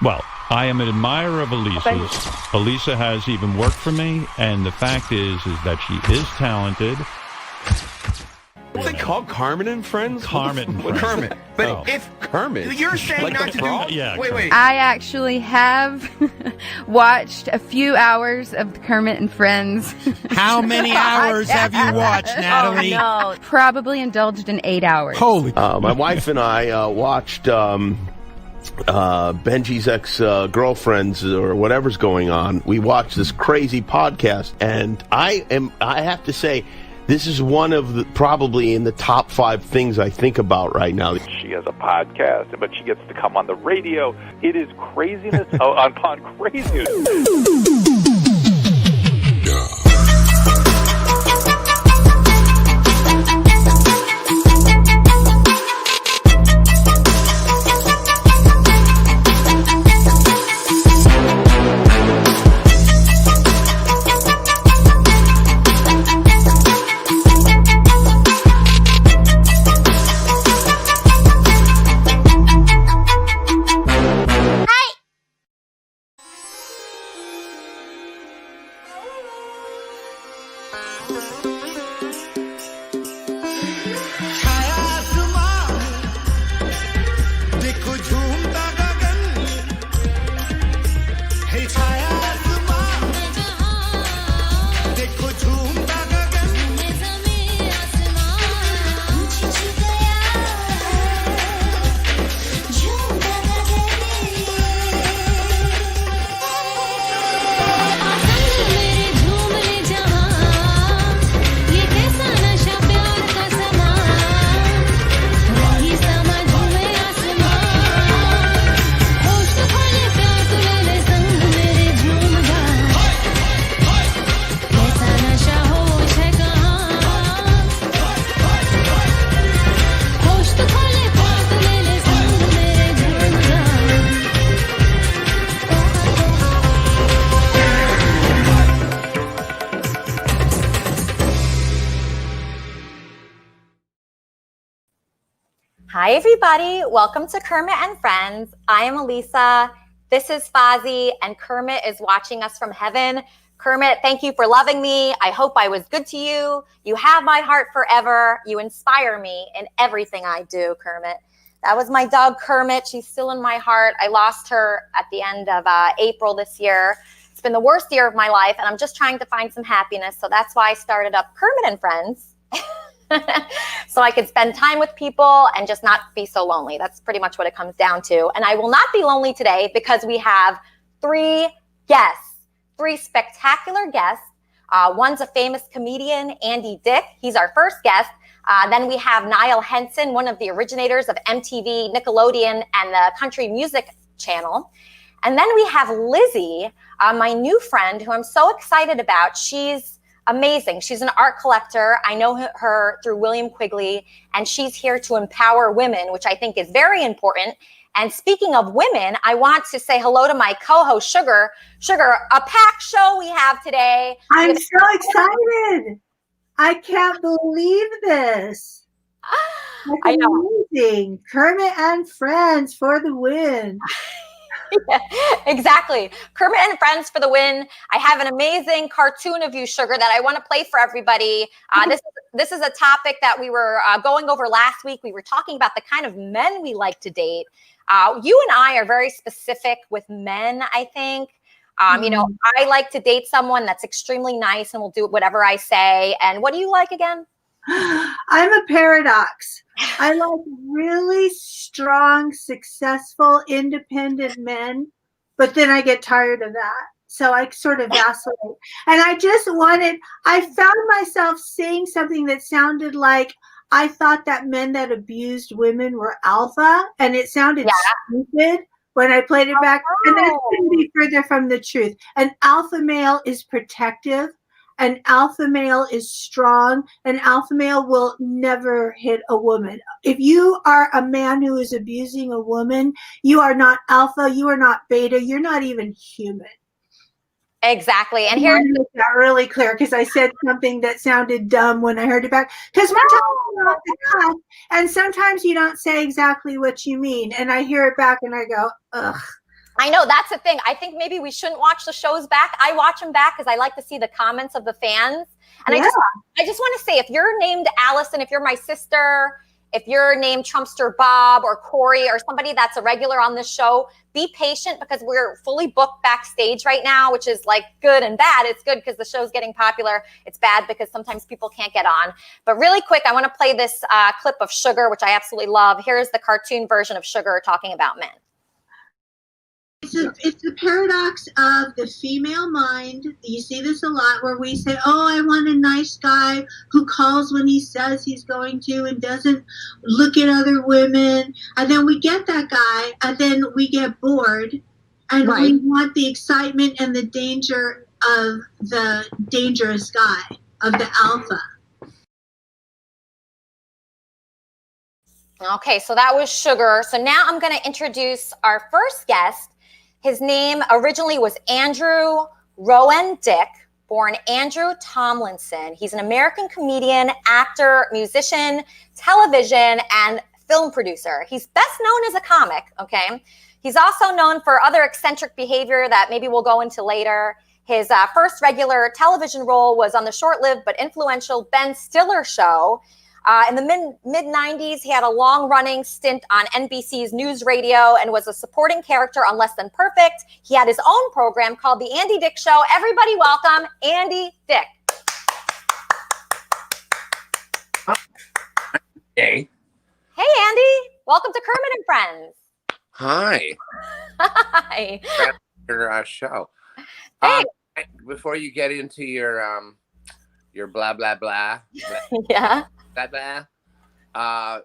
Well, I am an admirer of Elisa's. Elisa has even worked for me, and the fact is that she is talented. What's it called? Kermit and Friends? Kermit and Friends. Kermit. But if Kermit... You're saying like not to frog? do... Yeah, wait. I actually have watched a few hours of the Kermit and Friends. How many hours have you watched, Natalie? Oh, no. Probably indulged in 8 hours. Holy... My wife and I watched Benji's ex-girlfriends or whatever's going on. We watched this crazy podcast, and I have to say, this is one of the, probably in the top 5 things I think about right now. She has a podcast, but she gets to come on the radio. It is craziness upon craziness. Hi, everybody. Welcome to Kermit and Friends. I am Elisa. This is Fozzie, and Kermit is watching us from heaven. Kermit, thank you for loving me. I hope I was good to you. You have my heart forever. You inspire me in everything I do, Kermit. That was my dog, Kermit. She's still in my heart. I lost her at the end of April this year. It's been the worst year of my life, and I'm just trying to find some happiness. So that's why I started up Kermit and Friends. So I could spend time with people and just not be so lonely. That's pretty much what it comes down to. And I will not be lonely today because we have 3 guests, 3 spectacular guests. One's a famous comedian, Andy Dick. He's our first guest. Then we have Nile Henson, one of the originators of MTV, Nickelodeon, and the Country Music Channel. And then we have Lizzy, my new friend, who I'm so excited about. She's amazing. She's an art collector. I know her through William Quigley, and she's here to empower women, which I think is very important. And speaking of women, I want to say hello to my co-host, Sugar. Sugar, a packed show we have today. I'm so excited. I can't believe this. I know. Amazing. Kermit and Friends for the win. Yeah, exactly. Kermit and Friends for the win. I have an amazing cartoon of you, Sugar, that I want to play for everybody. This is a topic that we were going over last week. We were talking about the kind of men we like to date. You and I are very specific with men, I think. You know, I like to date someone that's extremely nice and will do whatever I say. And what do you like again? I'm a paradox. I like really strong, successful, independent men, but then I get tired of that. So I sort of vacillate. And I found myself saying something that sounded like I thought that men that abused women were alpha, and it sounded stupid when I played it back. And that couldn't be further from the truth. An alpha male is protective. An alpha male is strong. An alpha male will never hit a woman. If you are a man who is abusing a woman, you are not alpha, you are not beta, you're not even human. Exactly. And here's that really clear, because I said something that sounded dumb when I heard it back. Because we're talking about the cuff, and sometimes you don't say exactly what you mean. And I hear it back and I go, ugh. I know, that's the thing. I think maybe we shouldn't watch the shows back. I watch them back because I like to see the comments of the fans. And I just want to say, if you're named Allison, if you're my sister, if you're named Trumpster Bob or Corey or somebody that's a regular on this show, be patient because we're fully booked backstage right now, which is like good and bad. It's good because the show's getting popular. It's bad because sometimes people can't get on. But really quick, I want to play this clip of Sugar, which I absolutely love. Here's the cartoon version of Sugar talking about men. It's the paradox of the female mind. You see this a lot where we say, oh, I want a nice guy who calls when he says he's going to and doesn't look at other women. And then we get that guy and then we get bored and we want the excitement and the danger of the dangerous guy, of the alpha. Okay, so that was Sugar. So now I'm going to introduce our first guest. His name originally was Andrew Rowan Dick, born Andrew Tomlinson. He's an American comedian, actor, musician, television, and film producer. He's best known as a comic, okay? He's also known for other eccentric behavior that maybe we'll go into later. His first regular television role was on the short-lived but influential Ben Stiller show. In the mid-90s, he had a long-running stint on NBC's News Radio and was a supporting character on Less Than Perfect. He had his own program called The Andy Dick Show. Everybody welcome Andy Dick. Hey. Hey, Andy. Welcome to Kermit and Friends. Hi. Hi. Your show. Hey. Before you get into your blah, blah, blah. Yeah. So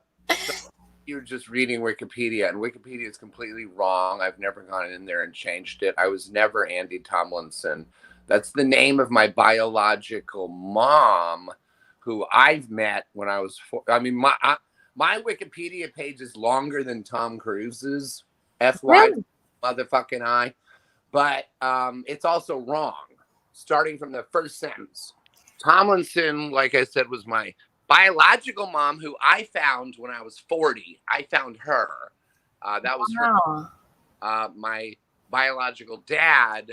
you're just reading Wikipedia, and Wikipedia is completely wrong. I've never gone in there and changed it. I was never Andy Tomlinson. That's the name of my biological mom, who I've met when I was 4. I mean, my Wikipedia page is longer than Tom Cruise's. FY motherfucking I. But it's also wrong, starting from the first sentence. Tomlinson, like I said, was my biological mom, who I found when I was 40. I found her. That was her. My biological dad's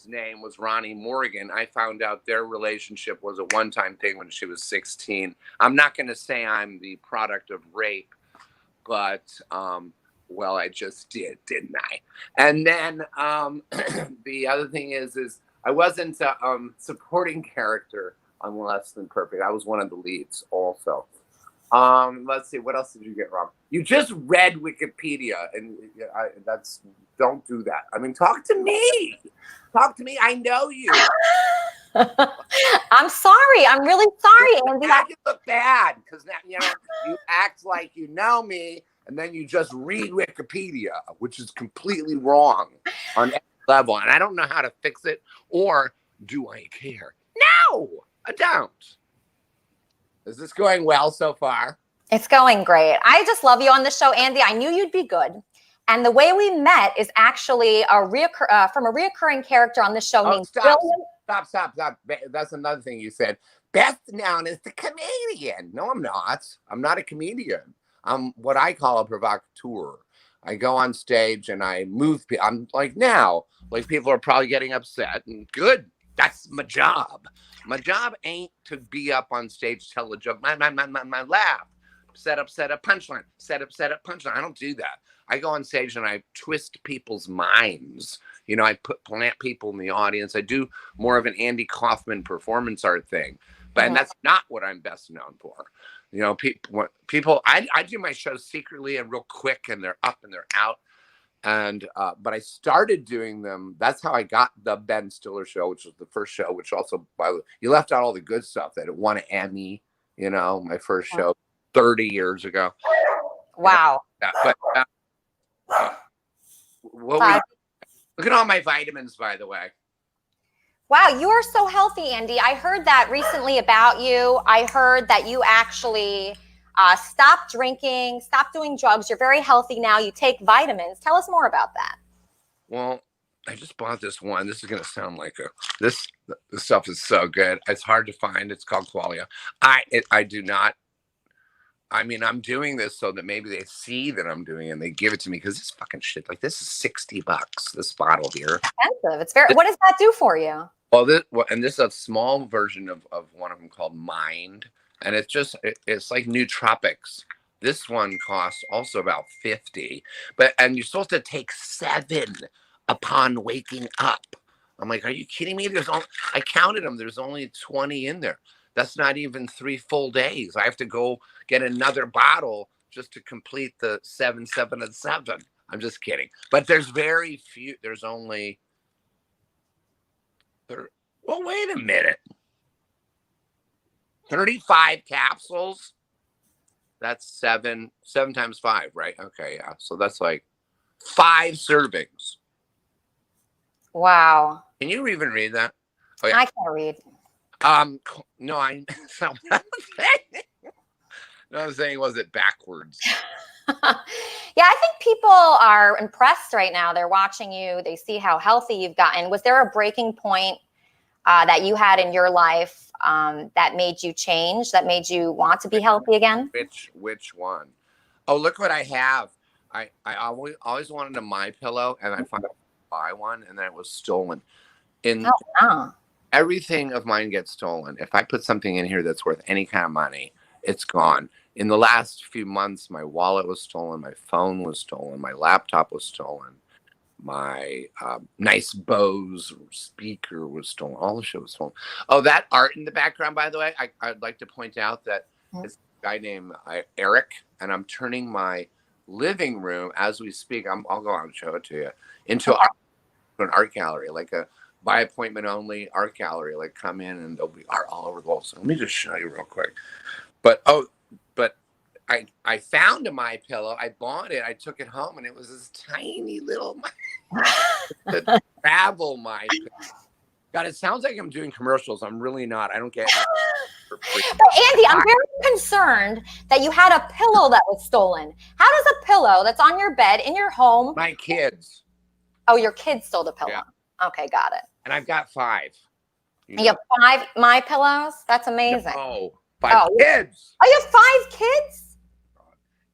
name was Ronnie Morgan. I found out their relationship was a one-time thing when she was 16. I'm not going to say I'm the product of rape, but, well, I just did, didn't I? And then the other thing is I wasn't a supporting character on Less Than Perfect. I was one of the leads also. Let's see, what else did you get wrong? You just read Wikipedia, and don't do that. I mean, talk to me. Talk to me. I know you. I'm sorry. I'm really sorry, Andy. You look bad because now you act like you know me, and then you just read Wikipedia, which is completely wrong on every level. And I don't know how to fix it, or do I care? No! I don't. Is this going well so far? It's going great. I just love you on the show, Andy. I knew you'd be good. And the way we met is actually from a reoccurring character on the show named William. Stop. That's another thing you said. Best known as the comedian. No, I'm not. I'm not a comedian. I'm what I call a provocateur. I go on stage and I move people. I'm like now, like people are probably getting upset, and good. That's my job. My job ain't to be up on stage, tell a joke, my laugh, set up, punchline, set up, punchline. I don't do that. I go on stage and I twist people's minds. You know, I plant people in the audience. I do more of an Andy Kaufman performance art thing, but and that's not what I'm best known for. You know, people. I do my shows secretly and real quick, and they're up and they're out. And but I started doing them. That's how I got the Ben Stiller show, which was the first show. Which also, by the way, you left out all the good stuff that it won an Emmy. You know, my first show 30 years ago. Wow. But look at all my vitamins, by the way. Wow, you are so healthy, Andy. I heard that recently about you. I heard that you actually stop drinking, stop doing drugs. You're very healthy now. You take vitamins. Tell us more about that. Well, I just bought this one. This is going to sound like this stuff is so good. It's hard to find. It's called Qualia. I do not I mean, I'm doing this so that maybe they see that I'm doing it and they give it to me because this fucking shit, like this is $60, this bottle here. Expensive. It's very, what does that do for you? And this is a small version of one of them called Mind. And it's just, it's like nootropics. This one costs also about $50, and you're supposed to take 7 upon waking up. I'm like, are you kidding me? I counted them. There's only 20 in there. That's not even 3 full days. I have to go get another bottle just to complete the 7, 7, and 7. I'm just kidding. But there's very few. There's only. Well, wait a minute. 35 capsules. That's 7 times 5, right? Okay, yeah. So that's like 5 servings. Wow. Can you even read that? Oh, yeah. I can't read. No, I'm saying was it backwards? Yeah, I think people are impressed right now. They're watching you. They see how healthy you've gotten. Was there a breaking point that you had in your life that made you change, that made you want to be healthy again? Which one? Oh, look what I have. I always wanted a My Pillow, and I found out to buy one, and then it was stolen. Everything of mine gets stolen. If I put something in here that's worth any kind of money, it's gone. In the last few months, my wallet was stolen, my phone was stolen, my laptop was stolen, my nice Bose speaker was stolen. All the shit was stolen. Oh, that art in the background, by the way, I'd like to point out that it's a guy named Eric, and I'm turning my living room as we speak. I'll go on and show it to you into an art gallery, like a by appointment only art gallery. Like come in and there'll be art all over the wall. So let me just show you real quick. But I found a My Pillow. I bought it. I took it home, and it was this tiny little the travel My Pillow. God, it sounds like I'm doing commercials. I'm really not. I don't get it. But Andy, I'm very concerned that you had a pillow that was stolen. How does a pillow that's on your bed in your home? My kids. Oh, your kids stole the pillow. Yeah. Okay, got it. And I've got 5. You have 5 My Pillows? That's amazing. No, 5 kids. Oh, you have 5 kids?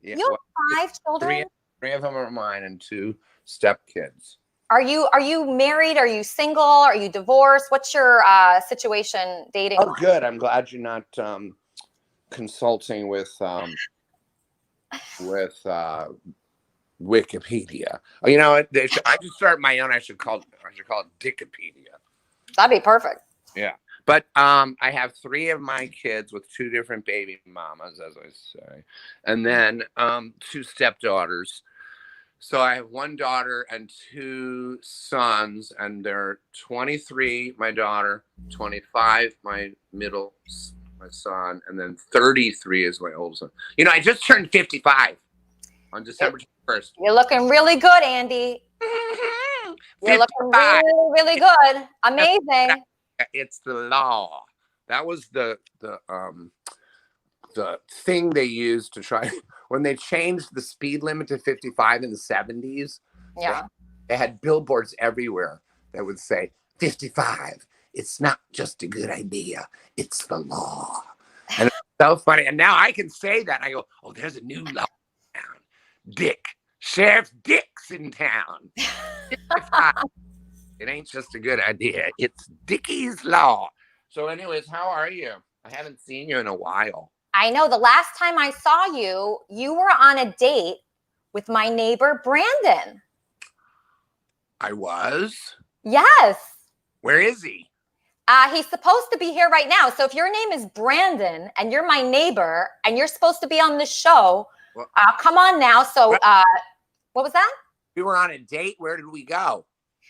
Yeah, you have 5 children? 3 of them are mine and 2 stepkids. Are you married? Are you single? Are you divorced? What's your situation dating? Oh, good. I'm glad you're not consulting with Wikipedia. Oh, you know what? I should start my own. I should call it Dickopedia. That'd be perfect. Yeah. But I have 3 of my kids with 2 different baby mamas, as I say, and then 2 stepdaughters. So I have 1 daughter and 2 sons, and they're 23, my daughter, 25, my son, and then 33 is my oldest son. You know, I just turned 55 on December 1st. You're looking really good, Andy. You're looking really, really good. Amazing. It's the law. That was the thing they used to try when they changed the speed limit to 55 in the 70s. Yeah. They had billboards everywhere that would say 55. It's not just a good idea. It's the law. And it's so funny. And now I can say that. I go, oh, there's a new law in town. Sheriff Dick's in town. 55. It ain't just a good idea. It's Dickie's law. So anyways, how are you? I haven't seen you in a while. I know. The last time I saw you, you were on a date with my neighbor, Brandon. I was? Yes. Where is he? He's supposed to be here right now. So if your name is Brandon and you're my neighbor and you're supposed to be on the show, come on now. So what was that? We were on a date. Where did we go?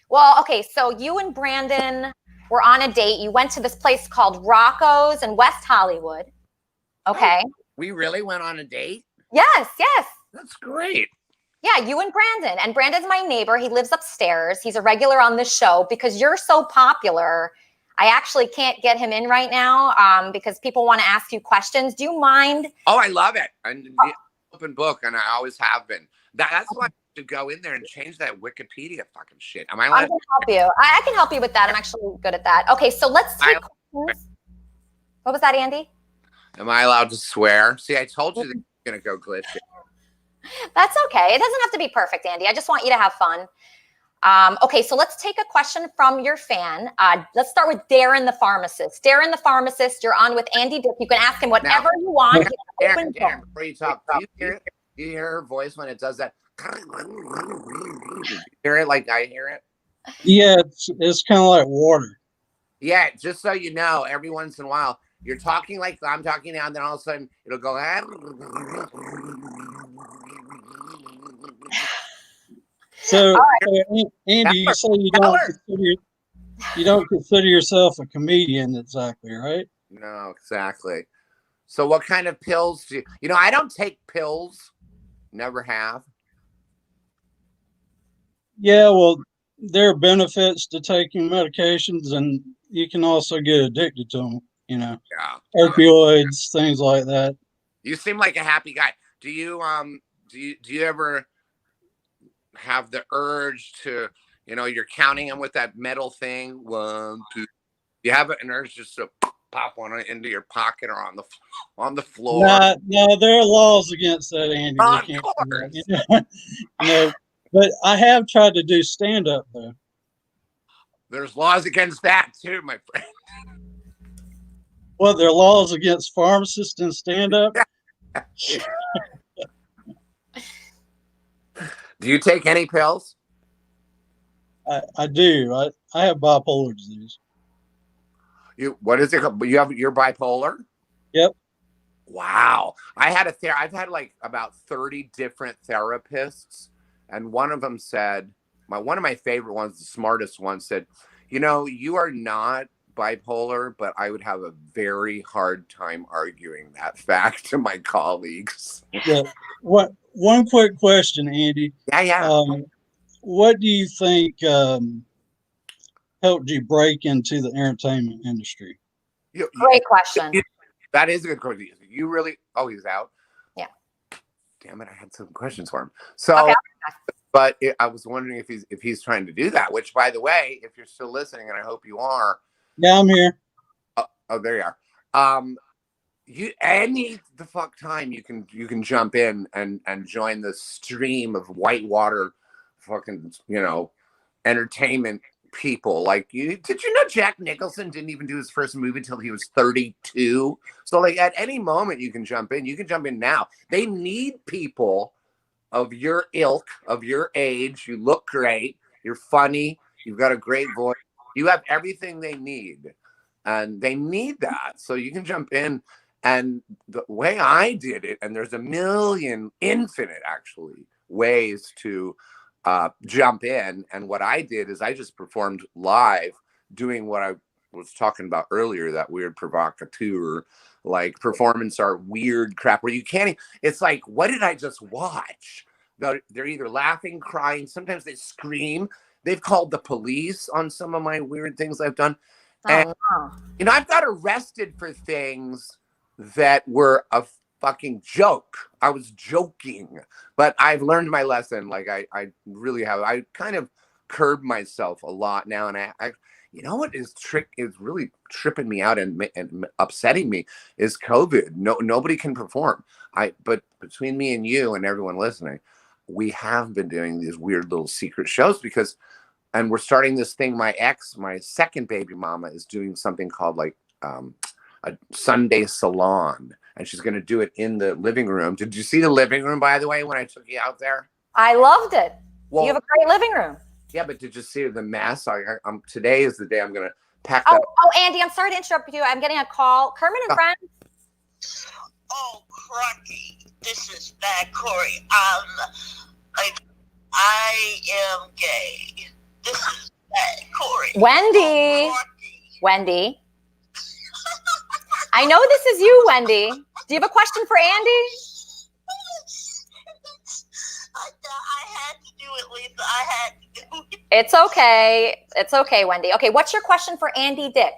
Well, okay. So you and Brandon were on a date. You went to this place called Rocco's in West Hollywood. Okay. Oh, we really went on a date? Yes, yes. That's great. Yeah, you and Brandon. And Brandon's my neighbor. He lives upstairs. He's a regular on this show. Because you're so popular, I actually can't get him in right now because people want to ask you questions. Do you mind? Oh, I love it. And open book, and I always have been. That's why I should go in there and change that Wikipedia fucking shit. Am I allowed? I can help you. I can help you with that. I'm actually good at that. Okay, so let's take questions. What was that, Andy? Am I allowed to swear? See, I told you Gonna go glitch. That's okay. It doesn't have to be perfect, Andy. I just want you to have fun. Okay, so let's take a question from your fan. Let's start with Darren the pharmacist. Darren the pharmacist, you're on with Andy Dick. You can ask him whatever you want. Darren, before you talk, do you hear her voice when it does that? You hear it like I hear it? Yeah, it's kind of like water. Yeah, just so you know, every once in a while, you're talking like I'm talking now, and then all of a sudden it'll go. So, Andy, you say you don't consider yourself a comedian, exactly, right? No, exactly. So, what kind of pills do you know? I don't take pills. Never have. Yeah, well, there are benefits to taking medications, and you can also get addicted to them. You know, opioids, things like that. You seem like a happy guy. Do you ever have the urge to, you're counting them with that metal thing? 1, 2. You have an urge just to pop one into your pocket or on the floor? No, there are laws against that, Andy. Of course. But I have tried to do stand-up, though. There's laws against that, too, my friend. Well, there are laws against pharmacists and stand-up. Do you take any pills? I do. I have bipolar disease. What is it called? You're bipolar? Yep. Wow. I've had like about 30 different therapists, and one of them said, one of my favorite ones, the smartest one, said, you are not bipolar, but I would have a very hard time arguing that fact to my colleagues. Yeah. One quick question, Andy. Yeah. What do you think helped you break into the entertainment industry? Great question. That is a good question. You really? Oh, he's out. Yeah. Damn it! I had some questions for him. So, okay. But I was wondering if he's trying to do that. Which, by the way, if you're still listening, and I hope you are. Yeah, I'm here. Oh, there you are. Any the fuck time you can jump in and join the stream of whitewater fucking entertainment people like you. Did you know Jack Nicholson didn't even do his first movie until he was 32? So like at any moment you can jump in. You can jump in now. They need people of your ilk, of your age. You look great. You're funny. You've got a great voice. You have everything they need, and they need that. So you can jump in. And the way I did it, and there's a million, infinite actually, ways to jump in. And what I did is I just performed live, doing what I was talking about earlier, that weird provocateur, like performance art, weird crap where you can't, it's like, what did I just watch? They're either laughing, crying, sometimes they scream. They've called the police on some of my weird things I've done. And, I've got arrested for things that were a fucking joke. I was joking, but I've learned my lesson. Like I really have. I kind of curb myself a lot now, and I what is really tripping me out and upsetting me is COVID. Nobody can perform. But between me and you and everyone listening, we have been doing these weird little secret shows and we're starting this thing. My second baby mama, is doing something called like a Sunday salon, and she's going to do it in the living room. Did you see the living room, by the way, when I took you out there? I loved it. Well, you have a great living room. Yeah, but did you see the mess? Today is the day I'm going to pack that. Oh, Andy, I'm sorry to interrupt you. I'm getting a call. Kermit and Friends. Oh, crikey. This is bad, Corey. I am gay. This is bad, Corey. Wendy. I know this is you, Wendy. Do you have a question for Andy? I had to do it, Lisa. I had to do it. It's okay. It's okay, Wendy. Okay, what's your question for Andy Dick?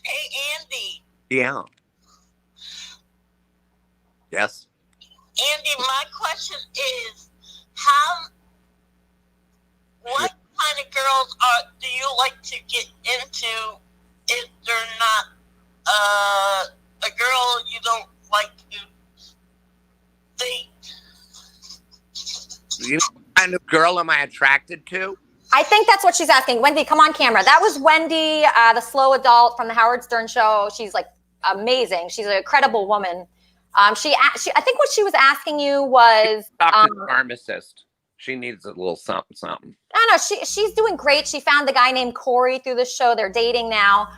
Hey, Andy. Yeah. Yes. Andy, my question is, what kind of girls do you like to get into if they're not a girl you don't like to date? You know what kind of girl am I attracted to? I think that's what she's asking. Wendy, come on camera. That was Wendy, the slow adult from the Howard Stern show. She's like amazing. She's an incredible woman. I think what she was asking you was pharmacist. She needs a little something. No, she's doing great. She found the guy named Corey through the show. They're dating now.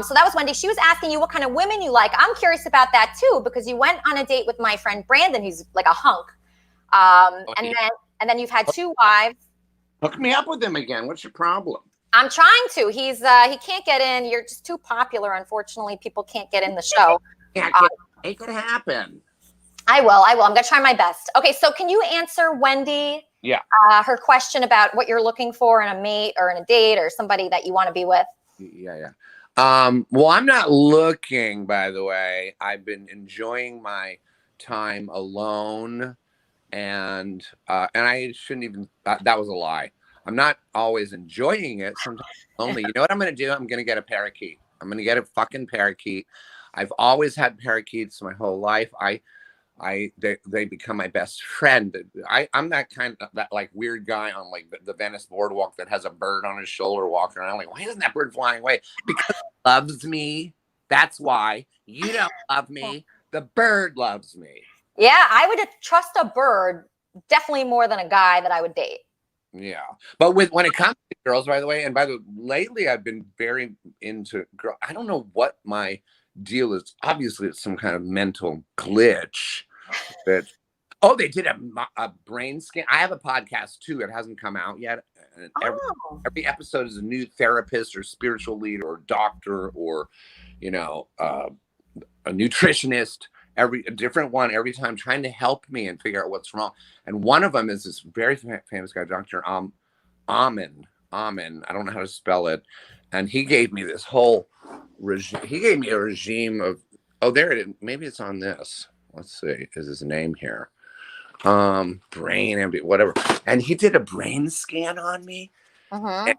So that was Wendy. She was asking you what kind of women you like. I'm curious about that too, because you went on a date with my friend Brandon, who's like a hunk. And then you've had 2 wives. Hook me up with him again. What's your problem? I'm trying to. He can't get in. You're just too popular. Unfortunately, people can't get in the show. It could happen. I will. I'm going to try my best. Okay, so can you answer Wendy? Yeah. Her question about what you're looking for in a mate or in a date or somebody that you want to be with? Yeah. Well, I'm not looking, by the way. I've been enjoying my time alone. And I shouldn't even, that was a lie. I'm not always enjoying it. Sometimes only, you know what I'm going to do? I'm going to get a parakeet. I'm going to get a fucking parakeet. I've always had parakeets my whole life. They become my best friend. I'm that kind of, that like weird guy on like the Venice boardwalk that has a bird on his shoulder walking around. Like, why isn't that bird flying away? Because it loves me. That's why. You don't love me. The bird loves me. Yeah, I would trust a bird definitely more than a guy that I would date. Yeah, but when it comes to girls, by the way, lately I've been very into girl. I don't know what my deal is. Obviously, it's some kind of mental glitch. That they did a brain scan. I have a podcast too. It hasn't come out yet. And every episode is a new therapist or spiritual leader or doctor or a nutritionist. A different one every time, trying to help me and figure out what's wrong. And one of them is this very famous guy, Dr. Amen. I don't know how to spell it. And he gave me this whole regime. He gave me a regime of, there it is. Maybe it's on this. Let's see. Is his name here? Brain MD, whatever. And he did a brain scan on me. Uh-huh.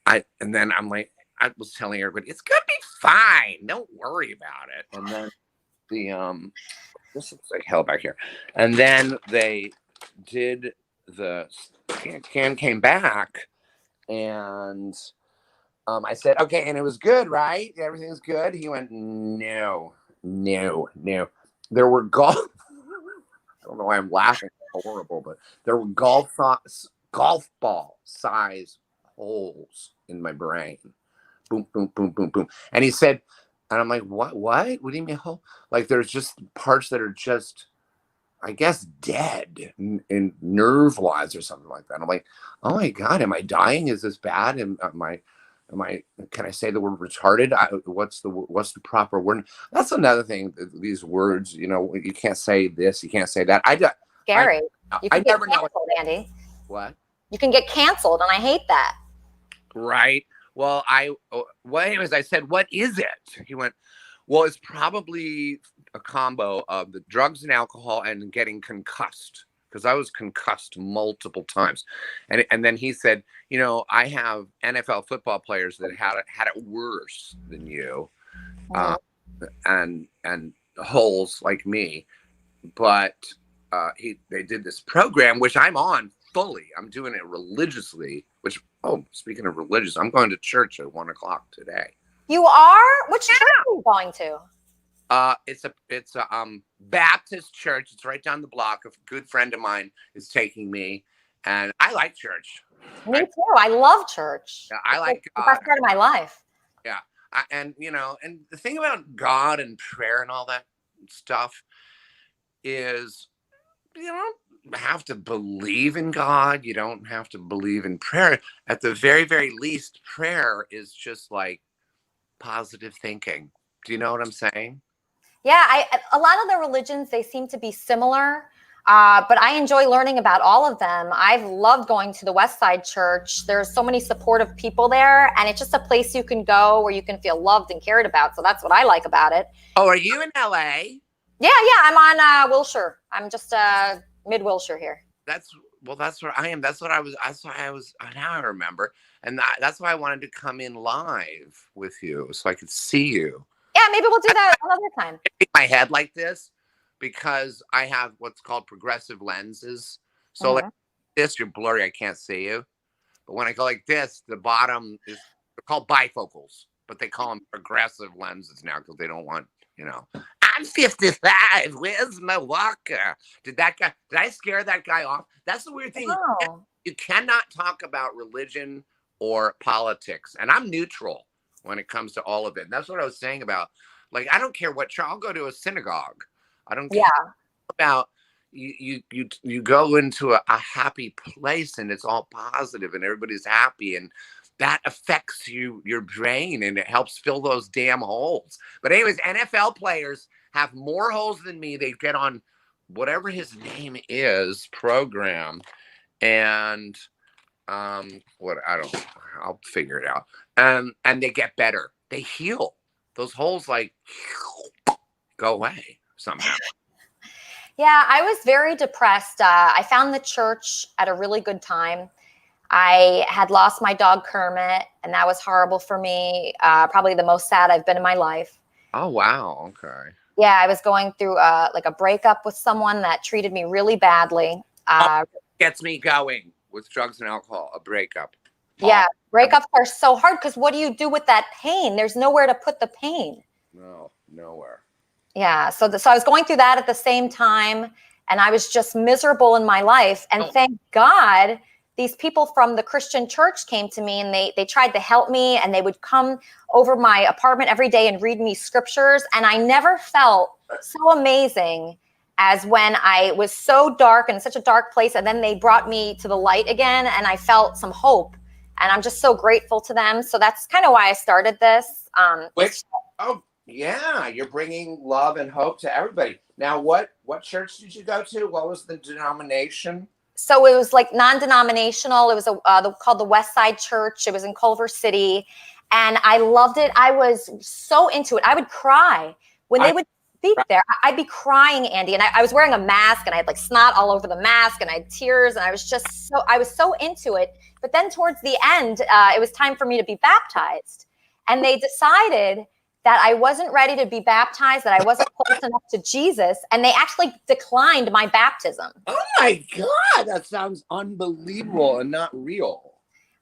And then I'm like, I was telling everybody, it's gonna be fine. Don't worry about it. And then this looks like hell back here. And then they did the scan, came back, and I said, okay, and it was good, right? Everything's good. He went, no. There were golf. I don't know why I'm laughing. It's horrible, but there were golf ball size holes in my brain. Boom, boom, boom, boom, boom. And he said, and I'm like, what? What do you mean hole? Like there's just parts that are just, I guess, dead in nerve-wise or something like that. I'm like, oh my God, am I dying? Is this bad? Am I? Can I say the word retarded? What's the proper word? That's another thing. These words, you can't say this, you can't say that. Gary, you can get never know. Andy. What? You can get canceled, and I hate that. Right. Well, anyways, I said, what is it? He went, well, it's probably a combo of the drugs and alcohol and getting concussed, because I was concussed multiple times. And then he said, I have NFL football players that had it worse than you, and holes like me. But they did this program, which I'm on fully. I'm doing it religiously, speaking of religious, I'm going to church at 1:00 today. You are? Which church are you going to? It's a Baptist church. It's right down the block. A good friend of mine is taking me, and I like church. Me too. I love church. Yeah, I like the best part of my life. Yeah, and the thing about God and prayer and all that stuff is, you don't have to believe in God. You don't have to believe in prayer. At the very, very least, prayer is just like positive thinking. Do you know what I'm saying? Yeah, a lot of the religions, they seem to be similar, but I enjoy learning about all of them. I've loved going to the West Side Church. There's so many supportive people there, and it's just a place you can go where you can feel loved and cared about. So that's what I like about it. Oh, are you in LA? Yeah, I'm on Wilshire. I'm just mid-Wilshire here. That's where I am. That's why I was, now I remember. And that's why I wanted to come in live with you so I could see you. Yeah, maybe we'll do that another time. My head like this, because I have what's called progressive lenses. So like this, you're blurry, I can't see you. But when I go like this, the bottom is, they're called bifocals, but they call them progressive lenses now because they don't want, you know. I'm 55. Where's my walker? Did I scare that guy off? That's the weird thing. Oh. You cannot talk about religion or politics. And I'm neutral when it comes to all of it. And that's what I was saying about, like, I don't care what church. I'll go to a synagogue. I don't care about you go into a happy place and it's all positive and everybody's happy, and that affects your brain and it helps fill those damn holes. But anyways, NFL players have more holes than me. They get on whatever his name is program, and I'll figure it out. And they get better. They heal. Those holes like go away somehow. Yeah, I was very depressed. I found the church at a really good time. I had lost my dog Kermit, and that was horrible for me. Probably the most sad I've been in my life. Oh, wow. Okay. Yeah, I was going through like a breakup with someone that treated me really badly. Gets me going with drugs and alcohol, a breakup. Yeah, breakups are so hard because what do you do with that pain? There's nowhere to put the pain. No, nowhere. Yeah, so I was going through that at the same time, and I was just miserable in my life. And thank God these people from the Christian church came to me, and they tried to help me, and they would come over my apartment every day and read me scriptures. And I never felt so amazing as when I was so dark and in such a dark place, and then they brought me to the light again, and I felt some hope. And I'm just so grateful to them. So that's kind of why I started this. Yeah, you're bringing love and hope to everybody. Now, what church did you go to? What was the denomination? So it was like non-denominational. It was called the West Side Church. It was in Culver City, and I loved it. I was so into it. I would cry when they would speak there. I'd be crying, Andy, and I was wearing a mask, and I had like snot all over the mask, and I had tears, and I was so into it. But then towards the end, it was time for me to be baptized, and they decided that I wasn't ready to be baptized, that I wasn't close enough to Jesus, and they actually declined my baptism. Oh my God, that sounds unbelievable and not real.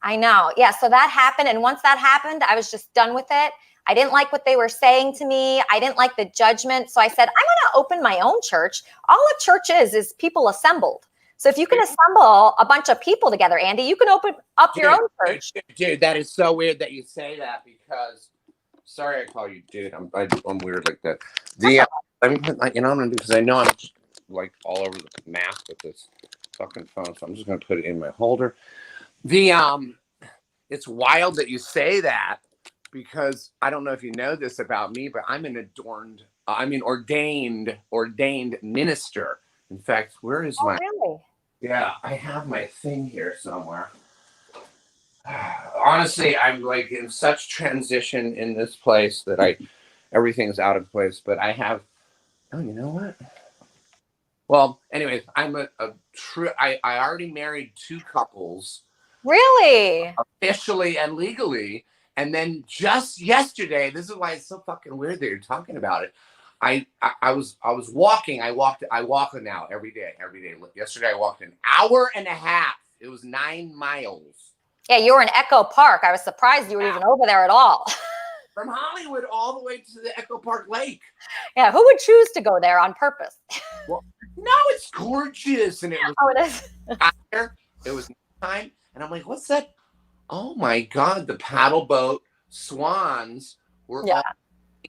I know. Yeah, so that happened, and once that happened, I was just done with it. I didn't like what they were saying to me. I didn't like the judgment, so I said, I'm going to open my own church. All a church is people assembled. So if you can assemble a bunch of people together, Andy, you can open up your own church. Dude, that is so weird that you say that because... Sorry, I call you dude. I'm weird like that. Let me put my, I'm gonna do because I know I'm just, like all over the map with this fucking phone, so I'm just gonna put it in my holder. It's wild that you say that because I don't know if you know this about me, but I'm an ordained minister. In fact, where is my? Really? Yeah, I have my thing here somewhere. Honestly, I'm like in such transition in this place that everything's out of place, but I have, you know what? Well, anyways, I'm I already married 2 couples. Really? Officially and legally. And then just yesterday, this is why it's so fucking weird that you're talking about it. I was walking. I walk now every day. Yesterday I walked an hour and a half. It was 9 miles. Yeah, you were in Echo Park. I was surprised you were even over there at all. From Hollywood all the way to the Echo Park Lake. Yeah, who would choose to go there on purpose? Well, no, it's gorgeous. And it was it is. It was time. And I'm like, what's that? Oh my God, the paddle boat swans were all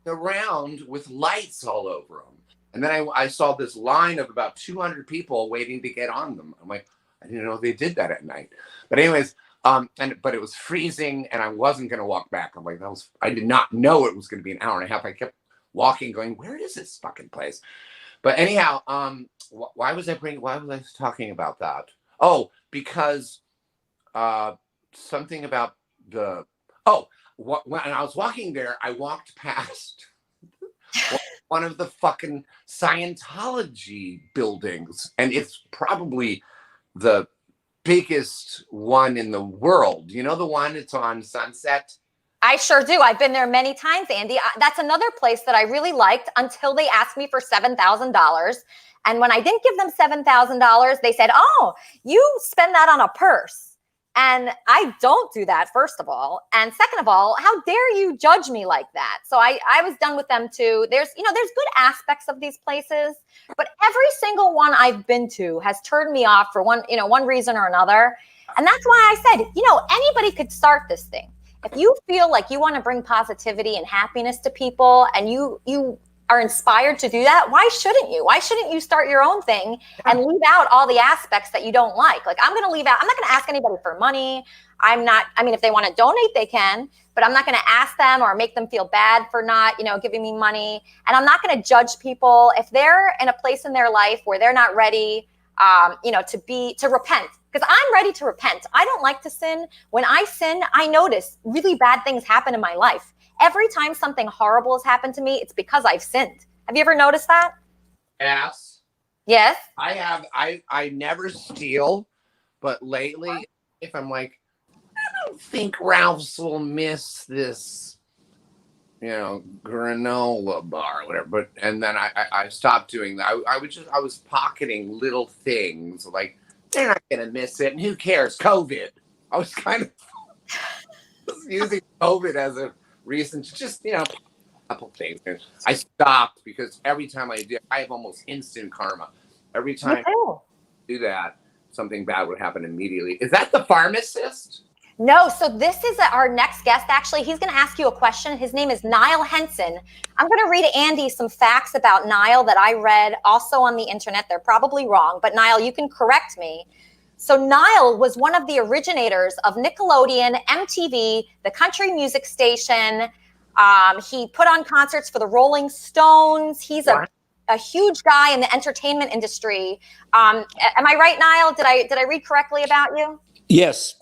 around with lights all over them. And then I saw this line of about 200 people waiting to get on them. I'm like, I didn't know they did that at night. But anyways, but it was freezing and I wasn't going to walk back. I'm like, I did not know it was going to be an hour and a half. I kept walking going, where is this fucking place? But anyhow, why was I talking about that? Oh, because something about when I was walking there, I walked past one of the fucking Scientology buildings, and it's probably the biggest one in the world. You know the one it's on Sunset I sure do. I've been there many times, Andy. That's another place that I really liked until they asked me for $7,000. And when I didn't give them $7,000, they said, oh, you spend that on a purse. And I don't do that, first of all. And second of all, how dare you judge me like that? So I was done with them too. There's good aspects of these places, but every single one I've been to has turned me off for one reason or another. And that's why I said, anybody could start this thing. If you feel like you want to bring positivity and happiness to people and you are inspired to do that, why shouldn't you? Why shouldn't you start your own thing and leave out all the aspects that you don't like? Like, I'm not going to ask anybody for money. If they want to donate, they can, but I'm not going to ask them or make them feel bad for not, giving me money. And I'm not going to judge people if they're in a place in their life where they're not ready, to repent. Because I'm ready to repent. I don't like to sin. When I sin, I notice really bad things happen in my life. Every time something horrible has happened to me, it's because I've sinned. Have you ever noticed that? Yes. Yes. I have. I never steal, but lately, if I'm like, I don't think Ralph's will miss this, granola bar or whatever. And then I stopped doing that. I was pocketing little things like, they're not going to miss it. And who cares? COVID. I was kind of using COVID as a reason to just, a couple things. And I stopped because every time I do, I have almost instant karma. Every time I do that, something bad would happen immediately. Is that the pharmacist? No, so this is our next guest, actually. He's going to ask you a question. His name is Nile Henson. I'm going to read Andy some facts about Nile that I read also on the internet. They're probably wrong, but Nile, you can correct me. So Nile was one of the originators of Nickelodeon, MTV, the country music station. He put on concerts for the Rolling Stones. He's a huge guy in the entertainment industry. Am I right, Nile? Did I read correctly about you? Yes.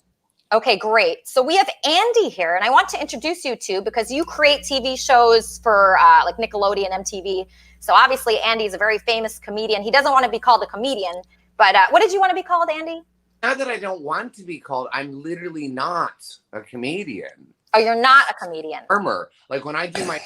Okay, great. So we have Andy here, and I want to introduce you to, because you create TV shows for like Nickelodeon, MTV. So obviously Andy's a very famous comedian. He doesn't want to be called a comedian, but what did you want to be called, Andy? Not that I don't want to be called. I'm literally not a comedian. Oh, you're not a comedian. Like when I do my,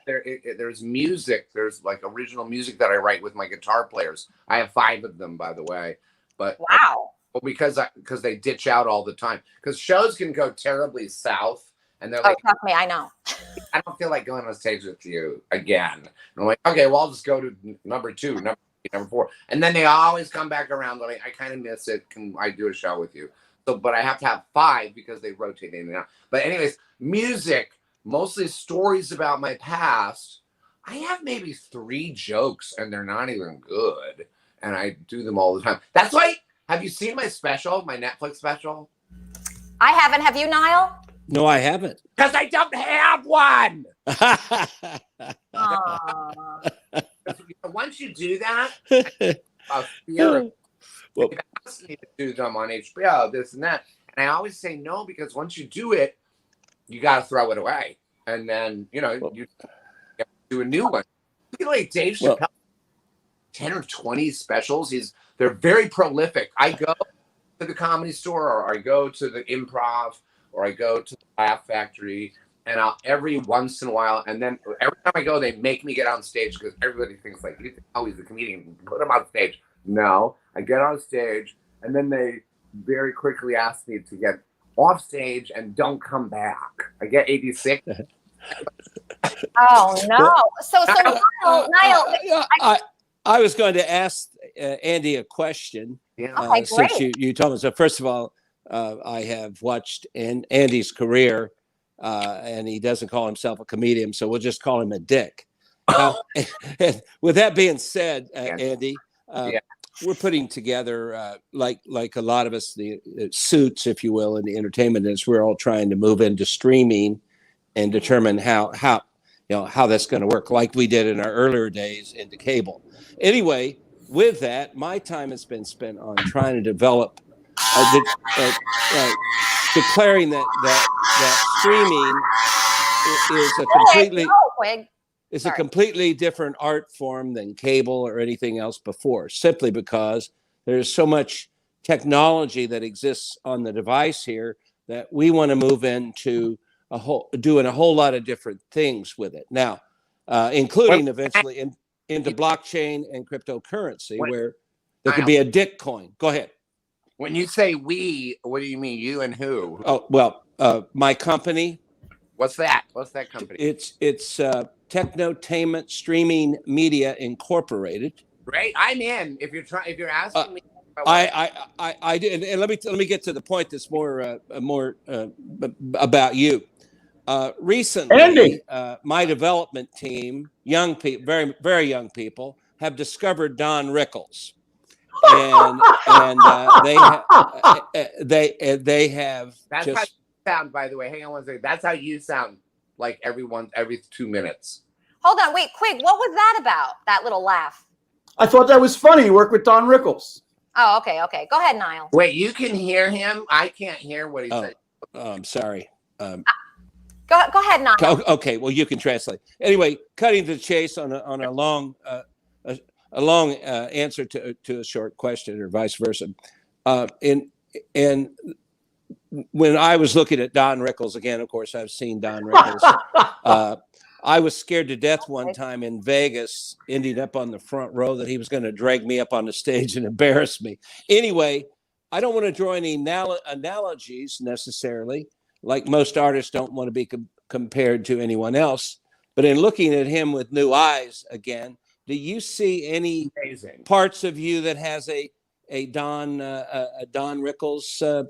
there's music. There's like original music that I write with my guitar players. I have 5 of them, by the way. But wow. Well, because they ditch out all the time. Because shows can go terribly south, and they're like, "Oh, trust me, I know." I don't feel like going on stage with you again. And I'm like, okay, well, I'll just go to number 2, number 3, number 4, and then they always come back around. Like, I kind of miss it. Can I do a show with you? So, but I have to have 5 because they rotate in and out. But anyways, music, mostly stories about my past. I have maybe 3 jokes, and they're not even good, and I do them all the time. That's why. Have you seen my special, my Netflix special? I haven't. Have you, Nile? No, I haven't. Because I don't have one. Once you do that, fear of me to do them on HBO, this and that. And I always say no, because once you do it, you got to throw it away. And then, you do a new one. Like Dave Chappelle, 10 or 20 specials. They're very prolific. I go to the Comedy Store, or I go to the Improv, or I go to the Laugh Factory, and every once in a while, and then every time I go, they make me get on stage because everybody thinks like, oh, he's a comedian, put him on stage. No, I get on stage, and then they very quickly ask me to get off stage and don't come back. I get 86. Oh no! So Nile, I was going to ask Andy a question. Yeah. Okay, since you told me. So first of all, I have watched Andy's career, and he doesn't call himself a comedian, so we'll just call him a dick. With that being said, Andy, we're putting together, like a lot of us, the suits, if you will, in the entertainment industry. We're all trying to move into streaming and determine how that's going to work, like we did in our earlier days into cable. Anyway, with that, my time has been spent on trying to develop, declaring that streaming is a completely different art form than cable or anything else before, simply because there's so much technology that exists on the device here that we want to move into doing a whole lot of different things with it now, including eventually into blockchain and cryptocurrency, where there could be a dick coin. Go ahead. When you say we, what do you mean? You and who? Oh, well, my company. What's that? What's that company? It's Technotainment Streaming Media Incorporated. Great, I'm in. If you're asking me, I did, and let me get to the point that's more about you. Recently, Andy. My development team, young people, very very young people, have discovered Don Rickles, and they have. That's just, how you sound, by the way. Hang on one second. That's how you sound, like every 2 minutes. Hold on, wait, quick. What was that about? That little laugh. I thought that was funny. You work with Don Rickles. Oh, okay. Go ahead, Nile. Wait, you can hear him? I can't hear what he said. Oh, I'm sorry. Go ahead, Nile. Okay, well, you can translate. Anyway, cutting to the chase on a long answer to a short question, or vice versa. And when I was looking at Don Rickles again, of course, I've seen Don Rickles. I was scared to death one time in Vegas, ending up on the front row, that he was going to drag me up on the stage and embarrass me. Anyway, I don't want to draw any analogies necessarily. Like most artists don't want to be compared to anyone else. But in looking at him with new eyes again, do you see any parts of you that has a Don Rickles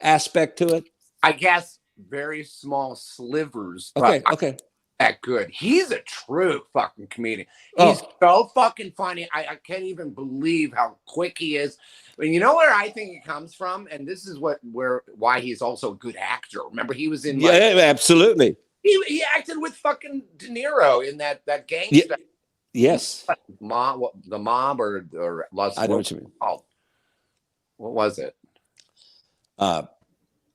aspect to it? I guess very small slivers. Okay. That good. He's a true fucking comedian. He's so fucking funny. I can't even believe how quick he is. And you know where I think it comes from? And this is why he's also a good actor. Remember, he was in absolutely. He acted with fucking De Niro in that gangster. Yes. The Mob or Los. I know what you mean. Oh, what was it?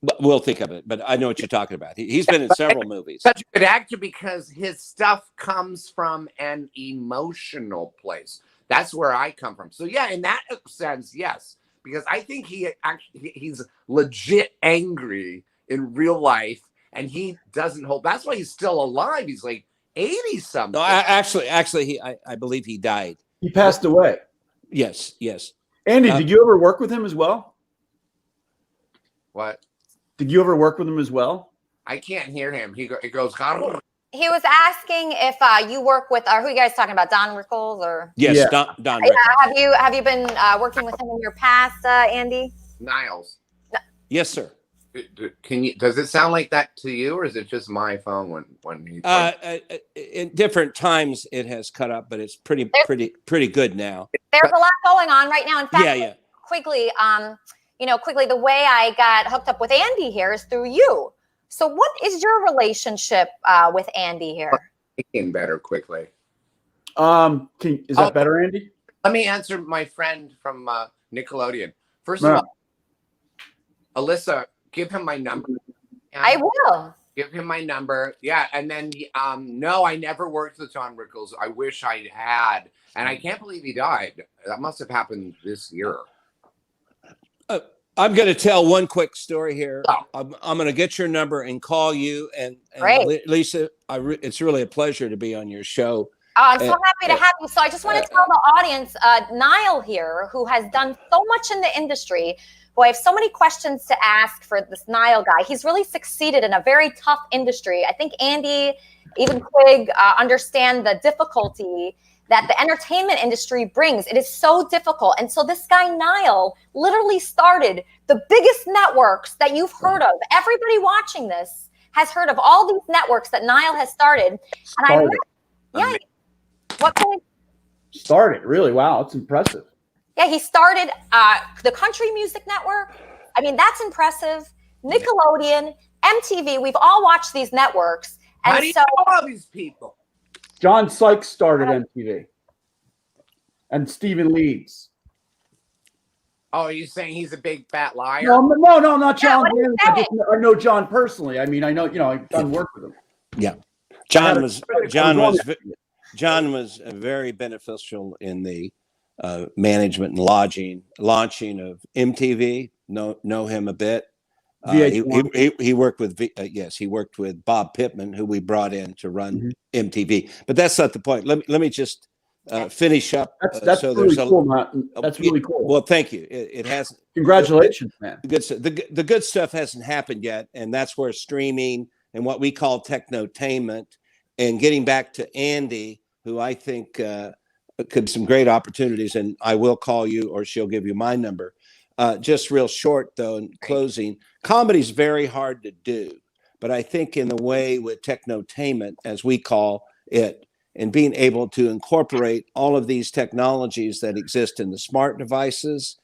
But we'll think of it. But I know what you're talking about. He's been in several movies. Such a good actor because his stuff comes from an emotional place. That's where I come from. So yeah, in that sense, yes, because I think he's legit angry in real life, and he doesn't hold. That's why he's still alive. He's like 80 something. No, actually, I believe he died. He passed away. Yes. Andy, did you ever work with him as well? What? Did you ever work with him as well? I can't hear him. It goes. He was asking if you work with, who are you guys talking about? Don Rickles or? Yes, yeah. Don Rickles. Have you been working with him in your past, Andy? Niles. Yes, sir. Does it sound like that to you, or is it just my phone when he? in different times it has cut up, but it's pretty good now. There's a lot going on right now. In fact, yeah. Quickly, the way I got hooked up with Andy here is through you. So what is your relationship with Andy here? Getting better quickly. Is that better, Andy? Let me answer my friend from Nickelodeon. First of all, Elisa, give him my number. I will. Give him my number. Yeah, and then no, I never worked with Don Rickles. I wish I had, and I can't believe he died. That must have happened this year. I'm going to tell one quick story here. I'm going to get your number and call you. And Lisa, it's really a pleasure to be on your show. I'm so happy to have you. So I just want to tell the audience, Nile here, who has done so much in the industry, who I have so many questions to ask for this Nile guy. He's really succeeded in a very tough industry. I think Andy, even Quig, understand the difficulty that the entertainment industry brings. It is so difficult. And so this guy, Nile, literally started the biggest networks that you've heard of. Everybody watching this has heard of all these networks that Nile has started. And Started, really? Wow, that's impressive. Yeah, he started the Country Music Network. I mean, that's impressive. Nickelodeon, MTV, we've all watched these networks. And how do you know all these people? John Sykes started MTV. And Stephen Leeds. Oh, are you saying he's a big fat liar? No, not John. I know John personally. I mean, I know, I've done work with him. Yeah. John was very beneficial in the management and launching of MTV. Know him a bit. He worked with he worked with Bob Pittman, who we brought in to run MTV. But that's not the point. Let me just finish up. That's really cool, Matt. That's really cool. Well, thank you. It has. Congratulations, man. The good stuff hasn't happened yet, and that's where streaming and what we call technotainment, and getting back to Andy, who I think could some great opportunities, and I will call you, or she'll give you my number. Just real short, though, in closing, comedy's very hard to do. But I think in the way with technotainment, as we call it, and being able to incorporate all of these technologies that exist in the smart devices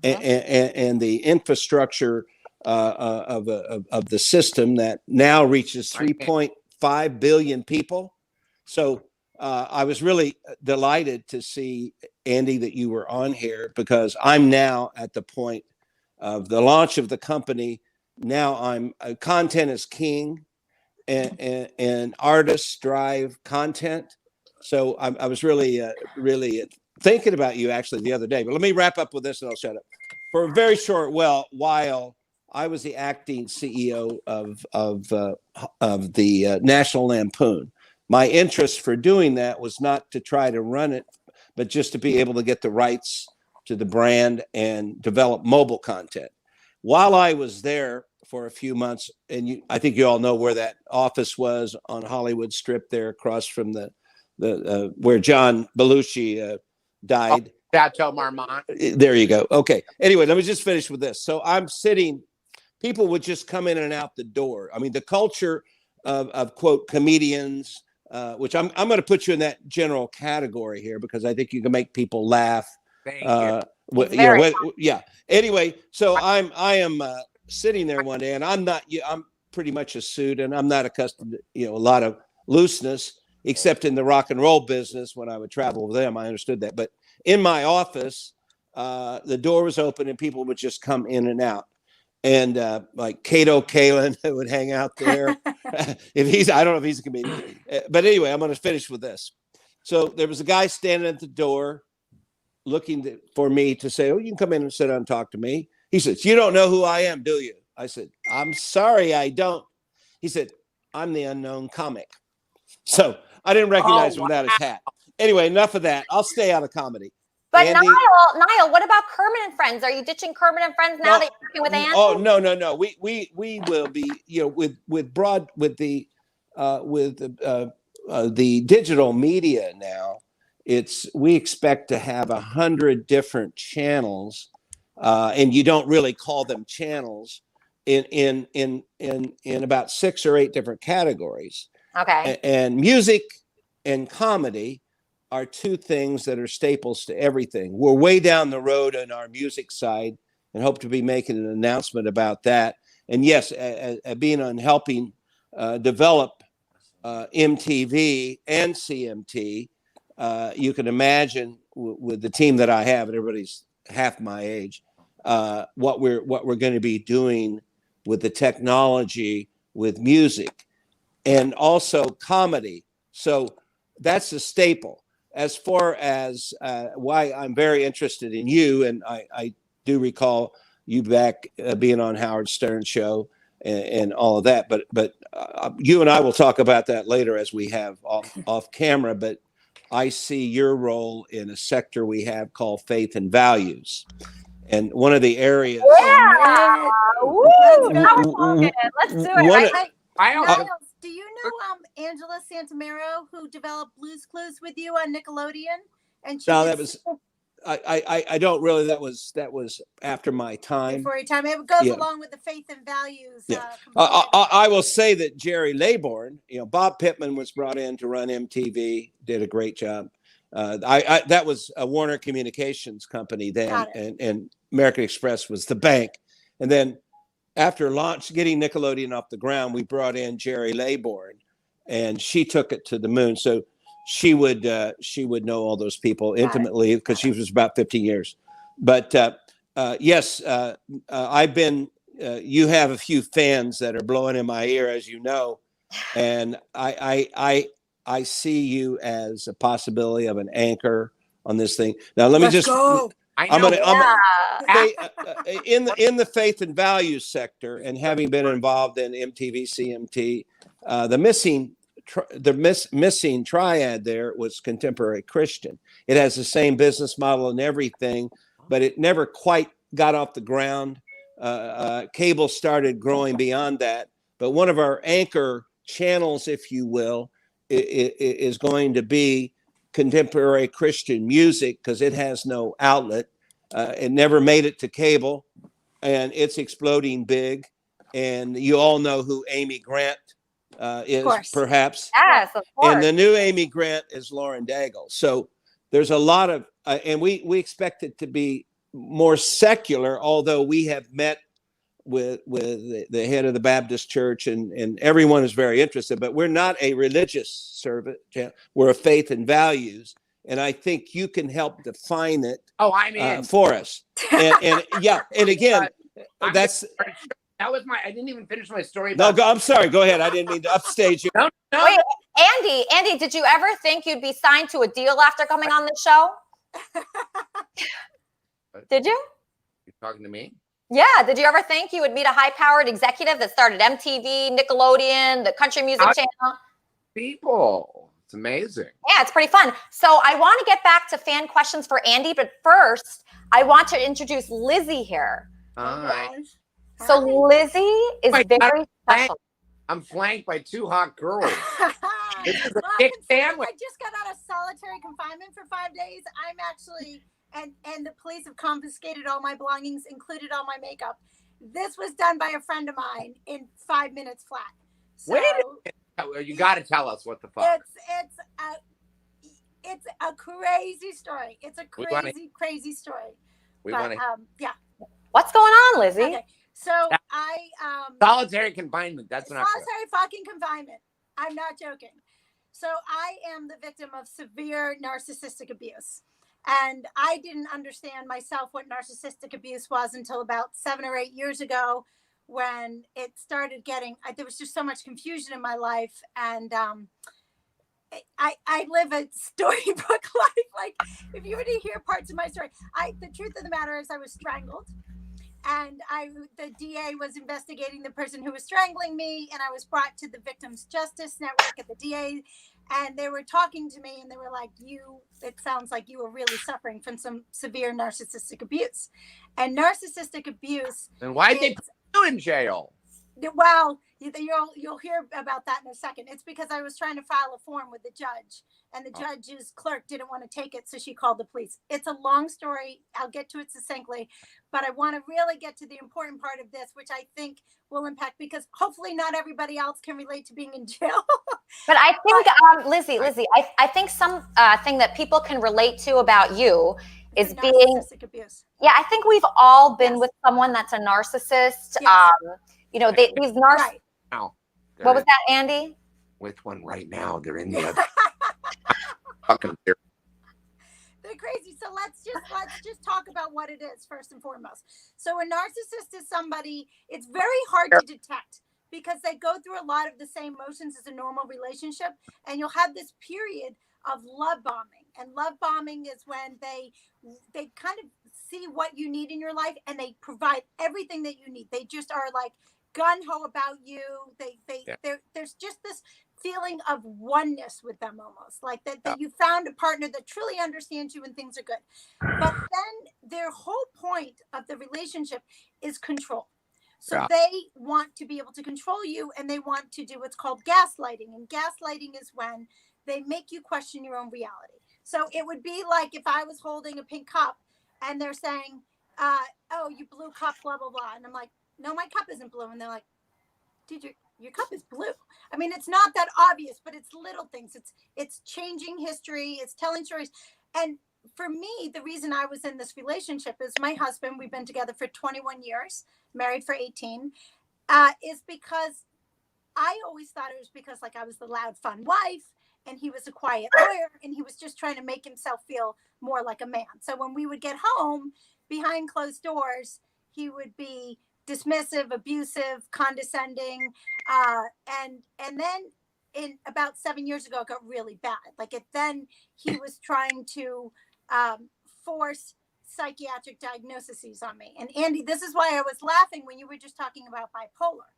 and the infrastructure of the system that now reaches 3.5 billion people. So I was really delighted to see, Andy, that you were on here, because I'm now at the point of the launch of the company. Now content is king, and artists drive content. So I was really thinking about you actually the other day. But let me wrap up with this, and I'll shut up. For a very short while, I was the acting CEO of the National Lampoon. My interest for doing that was not to try to run it, but just to be able to get the rights to the brand and develop mobile content. While I was there for a few months, and I think you all know where that office was on Hollywood Strip there, across from the where John Belushi died. Chateau Marmont. There you go. Okay. Anyway, let me just finish with this. So I'm sitting, people would just come in and out the door. I mean, the culture of quote comedians, which I'm going to put you in that general category here, because I think you can make people laugh. Thank you. Yeah. Anyway, so I am sitting there one day, and I'm pretty much a suit, and I'm not accustomed to a lot of looseness, except in the rock and roll business. When I would travel with them, I understood that. But in my office, the door was open, and people would just come in and out. And like Kato Kalin would hang out there. I don't know if he's a comedian, but anyway, I'm going to finish with this. So there was a guy standing at the door looking for me to say, "Oh, you can come in and sit down and talk to me." He says, "You don't know who I am, do you?" I said, "I'm sorry, I don't." He said, "I'm the unknown comic." So I didn't recognize him without his hat. Anyway, enough of that. I'll stay out of comedy. But Andy, Nile, what about Kermit and Friends? Are you ditching Kermit and Friends now that you're working with Andy? Oh, no. We will be, with the digital media now. We expect to have 100 different channels, and you don't really call them channels, in about 6 or 8 different categories. Okay. And music and comedy are 2 things that are staples to everything. We're way down the road on our music side, and hope to be making an announcement about that. And yes, being on helping develop MTV and CMT, you can imagine with the team that I have, and everybody's half my age, what we're going to be doing with the technology, with music, and also comedy. So that's a staple. As far as why I'm very interested in you, and I do recall you back being on Howard Stern's show and all of that, but you and I will talk about that later as we have off camera. But I see your role in a sector we have called faith and values, and one of the areas. Yeah. Woo! Let's do it. Right? Do you know Angela Santamero, who developed Blue's Clues with you on Nickelodeon? And she I don't really. That was after my time. Before your time, it goes along with the faith and values. Yeah. I will say that Jerry Laybourne, Bob Pittman was brought in to run MTV, did a great job. That was a Warner Communications company then, and American Express was the bank, and then. After getting Nickelodeon off the ground, we brought in Jerry Laybourne, and she took it to the moon. So she would know all those people intimately, because she was about 15 years. But yes, I've been. You have a few fans that are blowing in my ear, as you know, and I see you as a possibility of an anchor on this thing. Now let me just. I'm in the faith and values sector, and having been involved in MTV, CMT, the missing triad there was contemporary Christian. It has the same business model and everything, but it never quite got off the ground. Cable started growing beyond that, but one of our anchor channels, if you will, is going to be contemporary Christian music, because it has no outlet. It never made it to cable, and it's exploding big. And you all know who Amy Grant is, perhaps. Yes, of course. And the new Amy Grant is Lauren Daigle. So there's a lot of, and we expect it to be more secular, although we have met with the head of the Baptist church, and everyone is very interested, but we're not a religious service. We're a faith and values. And I think you can help define it for us. And yeah, and again, that was I didn't even finish my story. I'm sorry. Go ahead. I didn't mean to upstage you. No. Wait, Andy, did you ever think you'd be signed to a deal after coming on the show? Did you? You're talking to me? Yeah. Did you ever think you would meet a high-powered executive that started MTV, Nickelodeon, the country music channel? People. It's amazing. Yeah, it's pretty fun. So I want to get back to fan questions for Andy, but first, I want to introduce Lizzy here. All right. So Lizzy is very special. I'm flanked by two hot girls. This is a big sandwich. I just got out of solitary confinement for 5 days. I'm actually, and the police have confiscated all my belongings, included all my makeup. This was done by a friend of mine in 5 minutes flat. So, wait a minute. You got to tell us what the fuck. It's a crazy story. It's a crazy story. Yeah. What's going on, Lizzy? Okay. So solitary confinement. That's not solitary fucking confinement. I'm not joking. So I am the victim of severe narcissistic abuse. And I didn't understand myself what narcissistic abuse was until about 7 or 8 years ago, when it started getting, there was just so much confusion in my life. And I live a storybook life. Like, if you were to hear parts of my story, the truth of the matter is I was strangled. And the DA was investigating the person who was strangling me, and I was brought to the Victims Justice Network at the DA, and they were talking to me, and they were like, it sounds like you were really suffering from some severe narcissistic abuse. And narcissistic abuse. Then why did they put you in jail? Well, you'll hear about that in a second. It's because I was trying to file a form with the judge, and the judge's clerk didn't want to take it, so she called the police. It's a long story. I'll get to it succinctly, but I want to really get to the important part of this, which I think will impact, because hopefully not everybody else can relate to being in jail. But I think, Lizzy, I think some thing that people can relate to about you is being narcissistic abuse. Yeah, I think we've all been with someone that's a narcissist. Yes. These narcissists. Now, what was that, Andy? With one right now. They're in the other. Fucking. They're crazy. So let's just talk about what it is first and foremost. So a narcissist is somebody, it's very hard to detect, because they go through a lot of the same motions as a normal relationship, and you'll have this period of love bombing. And love bombing is when they kind of see what you need in your life, and they provide everything that you need. They just are like gun-ho about you. There's just this feeling of oneness with them, almost like that you found a partner that truly understands you and things are good. But then their whole point of the relationship is control. So they want to be able to control you, and they want to do what's called gaslighting. And gaslighting is when they make you question your own reality. So it would be like if I was holding a pink cup and they're saying, oh, you blue cup, blah, blah, blah. And I'm like, no, my cup isn't blue. And they're like, dude, your cup is blue. I mean, it's not that obvious, but it's little things. It's changing history. It's telling stories. And for me, the reason I was in this relationship is my husband, we've been together for 21 years, married for 18, is because I always thought it was because like I was the loud, fun wife, and he was a quiet lawyer, and he was just trying to make himself feel more like a man. So when we would get home behind closed doors, he would be dismissive, abusive, condescending, and then in about 7 years ago, it got really bad. Then he was trying to force psychiatric diagnoses on me. And Andy, this is why I was laughing when you were just talking about bipolar,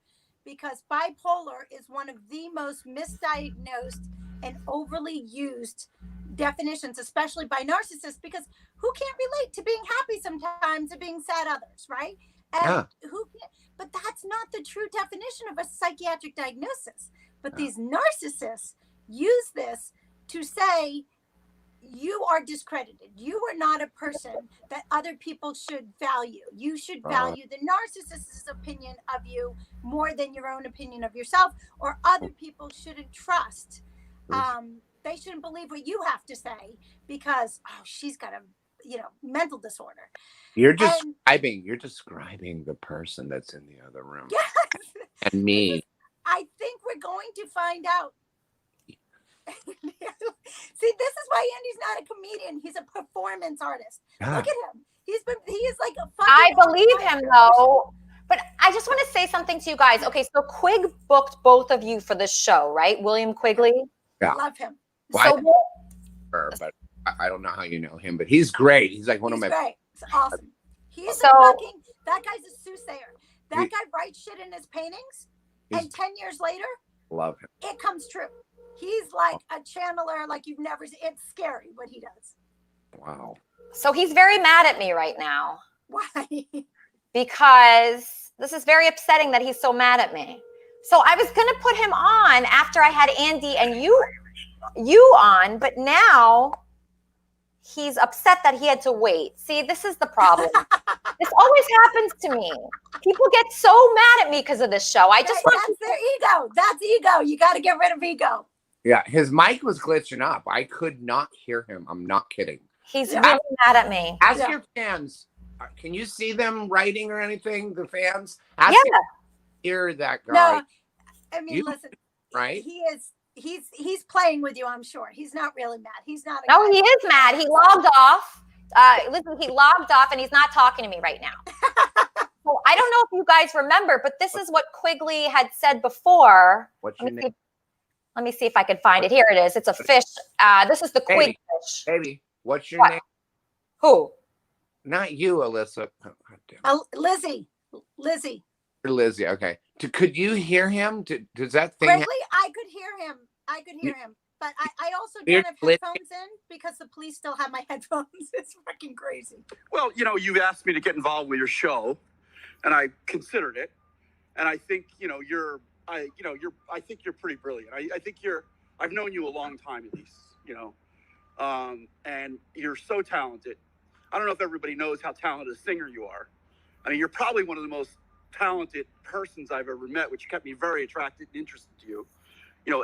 because bipolar is one of the most misdiagnosed and overly used definitions, especially by narcissists, because who can't relate to being happy sometimes and being sad others, right? And who can't, but that's not the true definition of a psychiatric diagnosis. But these narcissists use this to say, you are discredited. You are not a person that other people should value. You should value the narcissist's opinion of you more than your own opinion of yourself, or other people shouldn't trust. They shouldn't believe what you have to say because, she's got a, mental disorder. You're describing the person that's in the other room. Yes. And me. I think we're going to find out. See, this is why Andy's not a comedian. He's a performance artist. Look at him. He is like a fucking I believe him though. But I just want to say something to you guys. Okay, so Quig booked both of you for this show, right? William Quigley. Yeah. Love him. Well, but I don't know how you know him, but he's great. He's like one of my. Great. It's awesome. He's that guy's a soothsayer. That guy writes shit in his paintings, and 10 years later, love him. It comes true. He's like a channeler, like you've never seen. It's scary what he does. Wow. So he's very mad at me right now. Why? Because this is very upsetting that he's so mad at me. So I was going to put him on after I had Andy and you on, but now he's upset that he had to wait. See, this is the problem. This always happens to me. People get so mad at me because of this show. That's their ego. That's ego. You got to get rid of ego. Yeah, his mic was glitching up. I could not hear him. I'm not kidding. He's really mad at me. Ask your fans. Can you see them writing or anything? The fans? Ask them to hear that guy. No, I mean, listen. Right? He's playing with you, I'm sure. He's not really mad. He's not. No, he is mad. He logged off. Listen, he logged off and he's not talking to me right now. So I don't know if you guys remember, but this is what Quigley had said before. What's your name? Let me see if I can find it. Here it is. It's a fish. This is the Quig fish. Baby, what's your name? Who? Not you, Alyssa. Lizzy. Lizzy. Lizzy, okay. Could you hear him? Does that thing... Quigley, I could hear him. But I also don't have headphones in because the police still have my headphones. It's fucking crazy. Well, you've asked me to get involved with your show, and I considered it. And I think, I think you're pretty brilliant. I think I've known you a long time, at least, and you're so talented. I don't know if everybody knows how talented a singer you are. I mean, you're probably one of the most talented persons I've ever met, which kept me very attracted and interested to you.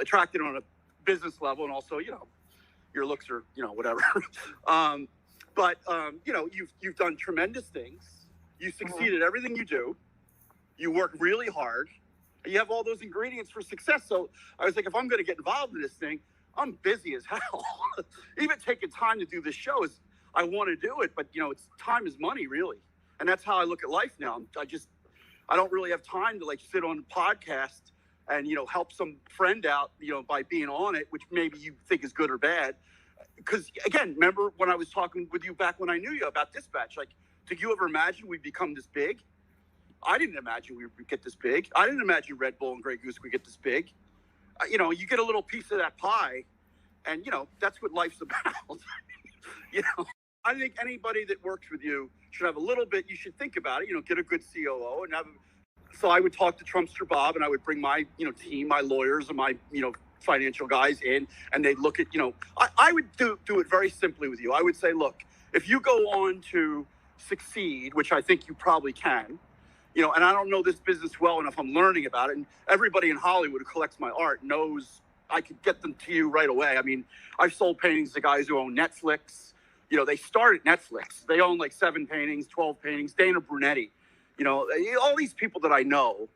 Attracted on a business level, and also, your looks are, whatever. But you've done tremendous things. You succeed at everything you do. You work really hard. You have all those ingredients for success. So I was like, if I'm going to get involved in this thing, I'm busy as hell. Even taking time to do this show I want to do it, but it's time is money, really. And that's how I look at life now. I don't really have time to sit on a podcast and, help some friend out, by being on it, which maybe you think is good or bad. Because again, remember when I was talking with you back when I knew you about Dispatch, did you ever imagine we'd become this big? I didn't imagine we would get this big. I didn't imagine Red Bull and Grey Goose would get this big. You get a little piece of that pie, and, that's what life's about. I think anybody that works with you should have a little bit, you should think about it, get a good COO and have. So I would talk to Trumpster Bob, and I would bring my, team, my lawyers and my, financial guys in, and they'd look at, I would do it very simply with you. I would say, look, if you go on to succeed, which I think you probably can, and I don't know this business well enough, I'm learning about it. And everybody in Hollywood who collects my art knows I could get them to you right away. I mean, I've sold paintings to guys who own Netflix. They start at Netflix. They own 7 paintings, 12 paintings. Dana Brunetti, all these people that I know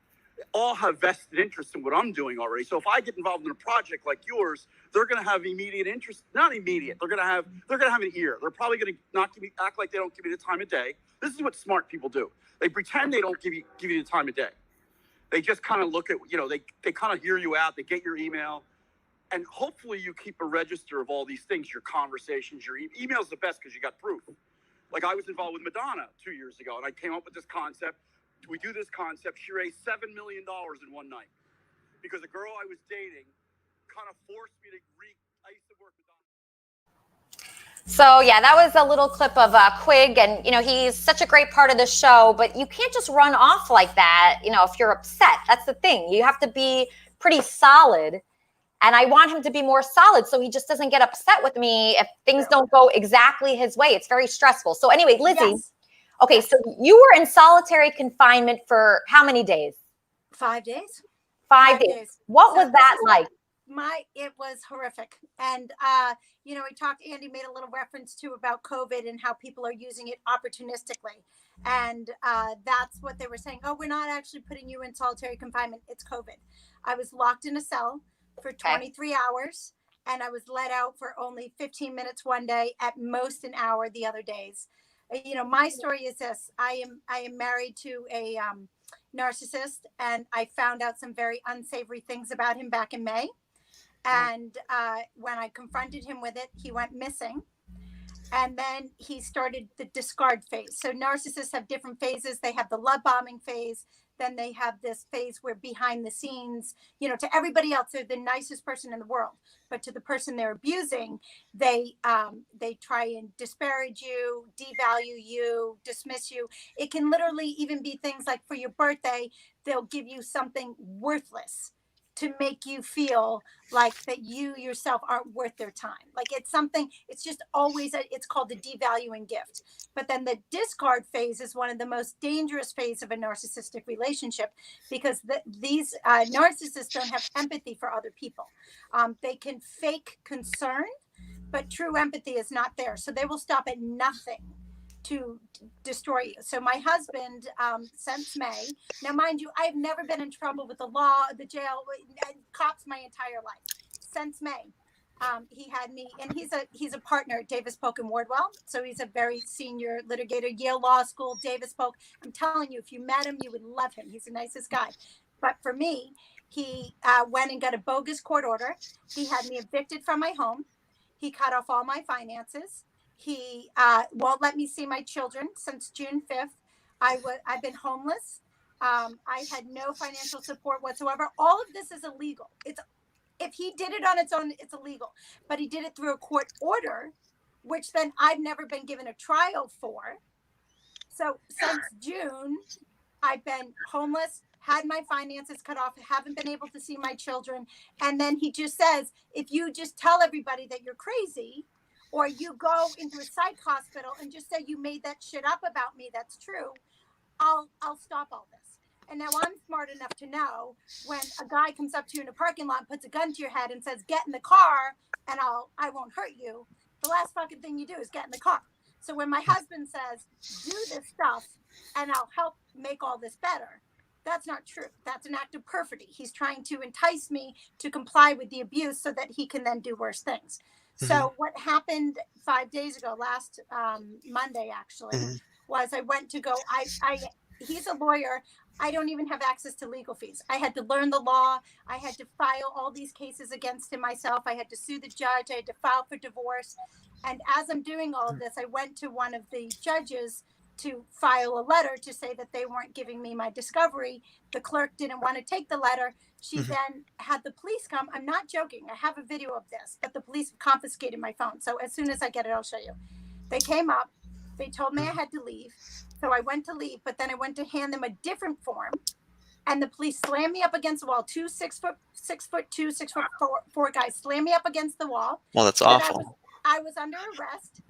all have vested interest in what I'm doing already. So if I get involved in a project like yours, they're going to have immediate interest. Not immediate. They're going to have an ear. They're probably going to act like they don't give me the time of day. This is what smart people do. They pretend they don't give you the time of day. They just kind of look at, they kind of hear you out. They get your email. And hopefully you keep a register of all these things, your conversations, your email's the best because you got proof. Like I was involved with Madonna 2 years ago, and I came up with this concept. We do this concept. She raised $7 million in one night because a girl I was dating kind of forced me to I used to work with Madonna. So yeah, that was a little clip of Quig, and he's such a great part of the show, but you can't just run off like that, if you're upset. That's the thing. You have to be pretty solid, and I want him to be more solid so he just doesn't get upset with me if things don't go exactly his way. It's very stressful. So anyway, Lizzy, Yes. Okay, so you were in solitary confinement for how many days? 5 days. 5 days. What was that like? It was horrific. And, Andy made a little reference to about COVID and how people are using it opportunistically. And that's what they were saying. Oh, we're not actually putting you in solitary confinement. It's COVID. I was locked in a cell for 23 hours, and I was let out for only 15 minutes one day, at most an hour the other days. My story is this. I am married to a narcissist, and I found out some very unsavory things about him back in May. And when I confronted him with it, he went missing. And then he started the discard phase. So narcissists have different phases. They have the love bombing phase. Then they have this phase where behind the scenes, to everybody else, they're the nicest person in the world. But to the person they're abusing, they try and disparage you, devalue you, dismiss you. It can literally even be things like for your birthday, they'll give you something worthless to make you feel like that you yourself aren't worth their time. Like it's just always, it's called the devaluing gift. But then the discard phase is one of the most dangerous phases of a narcissistic relationship, because these narcissists don't have empathy for other people. They can fake concern, but true empathy is not there. So they will stop at nothing to destroy you. So my husband, since May, now mind you, I've never been in trouble with the law, the jail, cops my entire life. Since May, he had me, and he's a partner at Davis Polk and Wardwell. So he's a very senior litigator, Yale Law School, Davis Polk. I'm telling you, if you met him, you would love him. He's the nicest guy. But for me, he went and got a bogus court order. He had me evicted from my home. He cut off all my finances. He won't let me see my children since June 5th. I've been homeless. I had no financial support whatsoever. All of this is illegal. If he did it on its own, it's illegal. But he did it through a court order, which then I've never been given a trial for. So since June, I've been homeless, had my finances cut off, haven't been able to see my children. And then he just says, if you just tell everybody that you're crazy, or you go into a psych hospital and just say you made that shit up about me, that's true, I'll stop all this. And now I'm smart enough to know when a guy comes up to you in a parking lot, puts a gun to your head and says, get in the car and I won't hurt you, the last fucking thing you do is get in the car. So when my husband says, do this stuff and I'll help make all this better, that's not true. That's an act of perfidy. He's trying to entice me to comply with the abuse so that he can then do worse things. So what happened 5 days ago, last Monday actually, was I went to go, he's a lawyer. I don't even have access to legal fees. I had to learn the law. I had to file all these cases against him myself. I had to sue the judge. I had to file for divorce. And as I'm doing all of this, I went to one of the judges to file a letter to say that they weren't giving me my discovery. The clerk didn't want to take the letter. She then had the police come. I'm not joking. I have a video of this, but the police confiscated my phone. So as soon as I get it, I'll show you. They came up. They told me I had to leave. So I went to leave, but then I went to hand them a different form. And the police slammed me up against the wall. 2 6'2", 6'4" guys slammed me up against the wall. Well, that's awful. I was under arrest.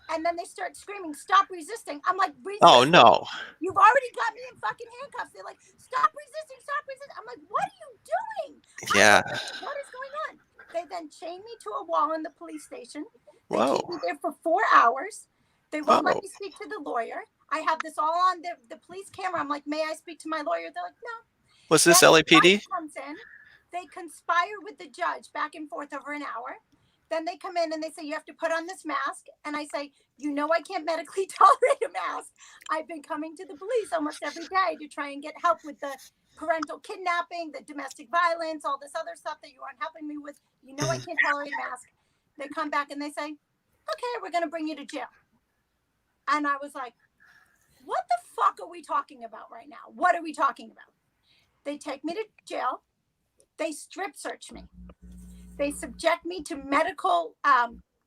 And then they start screaming, stop resisting. I'm like, resisting? Oh, no. You've already got me in fucking handcuffs. They're like, stop resisting, stop resisting. I'm like, what are you doing? Yeah. What is going on? They then chained me to a wall in the police station. They Whoa. kept me there for 4 hours. They won't let me speak to the lawyer. I have this all on the police camera. I'm like, may I speak to my lawyer? They're like, no. Was this Then the LAPD? judge comes in. They conspire with the judge back and forth over an hour. Then they come in and they say, you have to put on this mask. And I say, I can't medically tolerate a mask. I've been coming to the police almost every day to try and get help with the parental kidnapping, the domestic violence, all this other stuff that you aren't helping me with. I can't tolerate a mask. They come back and they say, okay, we're going to bring you to jail. And I was like, what the fuck are we talking about right now? What are we talking about? They take me to jail. They strip search me. They subject me to medical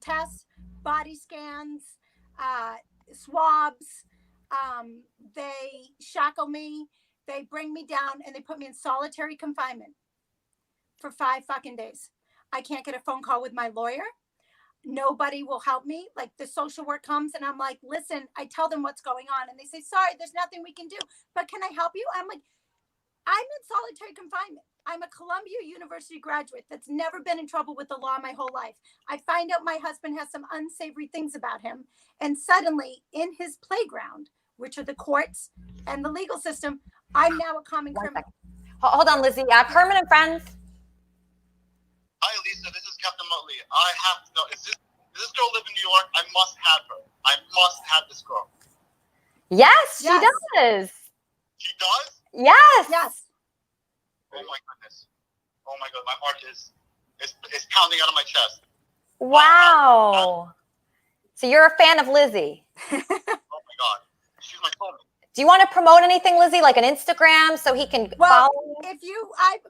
tests, body scans, swabs. They shackle me. They bring me down and they put me in solitary confinement for 5 fucking days. I can't get a phone call with my lawyer. Nobody will help me. Like the social work comes and I'm like, listen, I tell them what's going on. And they say, sorry, there's nothing we can do, but can I help you? I'm like, I'm in solitary confinement. I'm a Columbia University graduate that's never been in trouble with the law my whole life. I find out my husband has some unsavory things about him. And suddenly in his playground, which are the courts and the legal system, I'm now a common criminal. Hold on, Lizzy. Kermit and Friends. Hi, Elisa. This is Captain Motley. I have to know, does this girl live in New York? I must have her. I must have this girl. Yes, she does. She does? Yes. Yes. Oh my goodness. Oh my God. My heart is pounding out of my chest. Wow. So you're a fan of Lizzy. Oh my God. She's my soulmate. Do you want to promote anything, Lizzy, like an Instagram so he can follow? If you, I've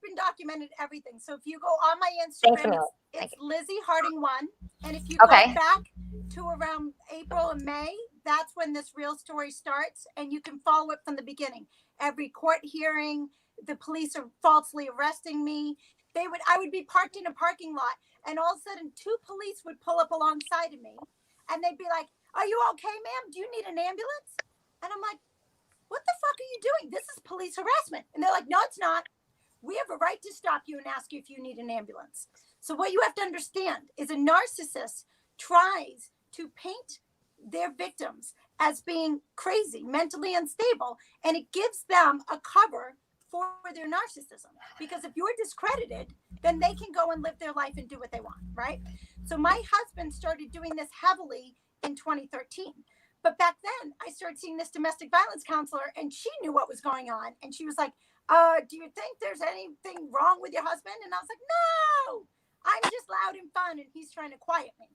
been documented everything. So if you go on my Instagram, it's Lizzy Harding 1. And if you go back to around April and May, that's when this real story starts. And you can follow it from the beginning. Every court hearing, the police are falsely arresting me. I would be parked in a parking lot, and all of a sudden 2 police would pull up alongside of me, and they'd be like, "Are you okay, ma'am? Do you need an ambulance?" And I'm like, "What the fuck are you doing? This is police harassment." And they're like, "No, it's not. We have a right to stop you and ask you if you need an ambulance." So what you have to understand is a narcissist tries to paint their victims as being crazy, mentally unstable, and it gives them a cover for their narcissism. Because if you're discredited, then they can go and live their life and do what they want, right? So my husband started doing this heavily in 2013. But back then, I started seeing this domestic violence counselor, and she knew what was going on. And she was like, do you think there's anything wrong with your husband? And I was like, no, I'm just loud and fun, and he's trying to quiet me.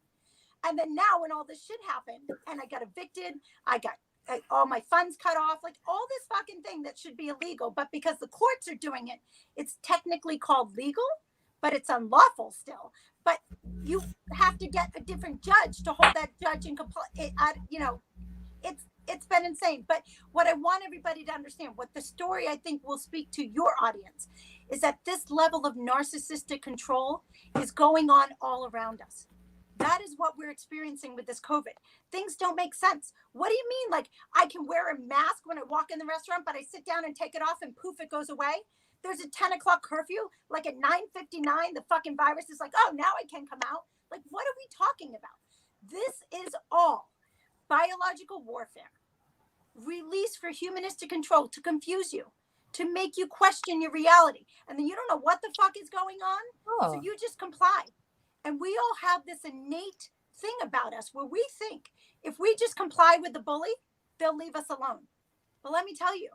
And then now when all this shit happened and I got evicted, I got all my funds cut off, like all this fucking thing that should be illegal. But because the courts are doing it, it's technically called legal, but it's unlawful still. But you have to get a different judge to hold that judge in it's been insane. But what I want everybody to understand, what the story I think will speak to your audience, is that this level of narcissistic control is going on all around us. That is what we're experiencing with this COVID. Things don't make sense. What do you mean? Like, I can wear a mask when I walk in the restaurant, but I sit down and take it off and poof, it goes away? There's a 10 o'clock curfew. Like at 9:59, the fucking virus is like, oh, now I can come out. Like, what are we talking about? This is all biological warfare, released for humanistic control to confuse you, to make you question your reality. And then you don't know what the fuck is going on. So you just comply. And we all have this innate thing about us where we think if we just comply with the bully, they'll leave us alone. But let me tell you,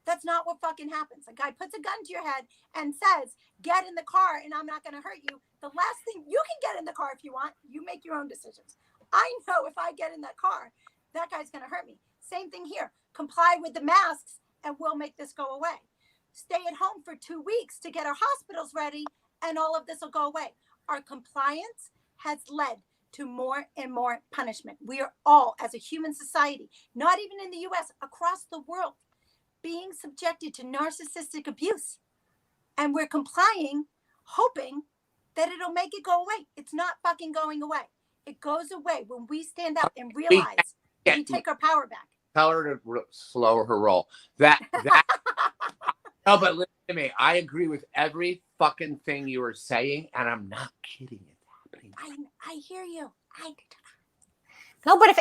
that's not what fucking happens. A guy puts a gun to your head and says, get in the car and I'm not going to hurt you. The last thing, you can get in the car if you want. You make your own decisions. I know if I get in that car, that guy's going to hurt me. Same thing here. Comply with the masks and we'll make this go away. Stay at home for 2 weeks to get our hospitals ready and all of this will go away. Our compliance has led to more and more punishment. We are all, as a human society, not even in the US, across the world, being subjected to narcissistic abuse. And we're complying, hoping that it'll make it go away. It's not fucking going away. It goes away when we stand up and realize we take our power back. Tell her to slow her roll. No, but listen to me. I agree with every fucking thing you were saying, and I'm not kidding. It's happening. I hear you. No, but if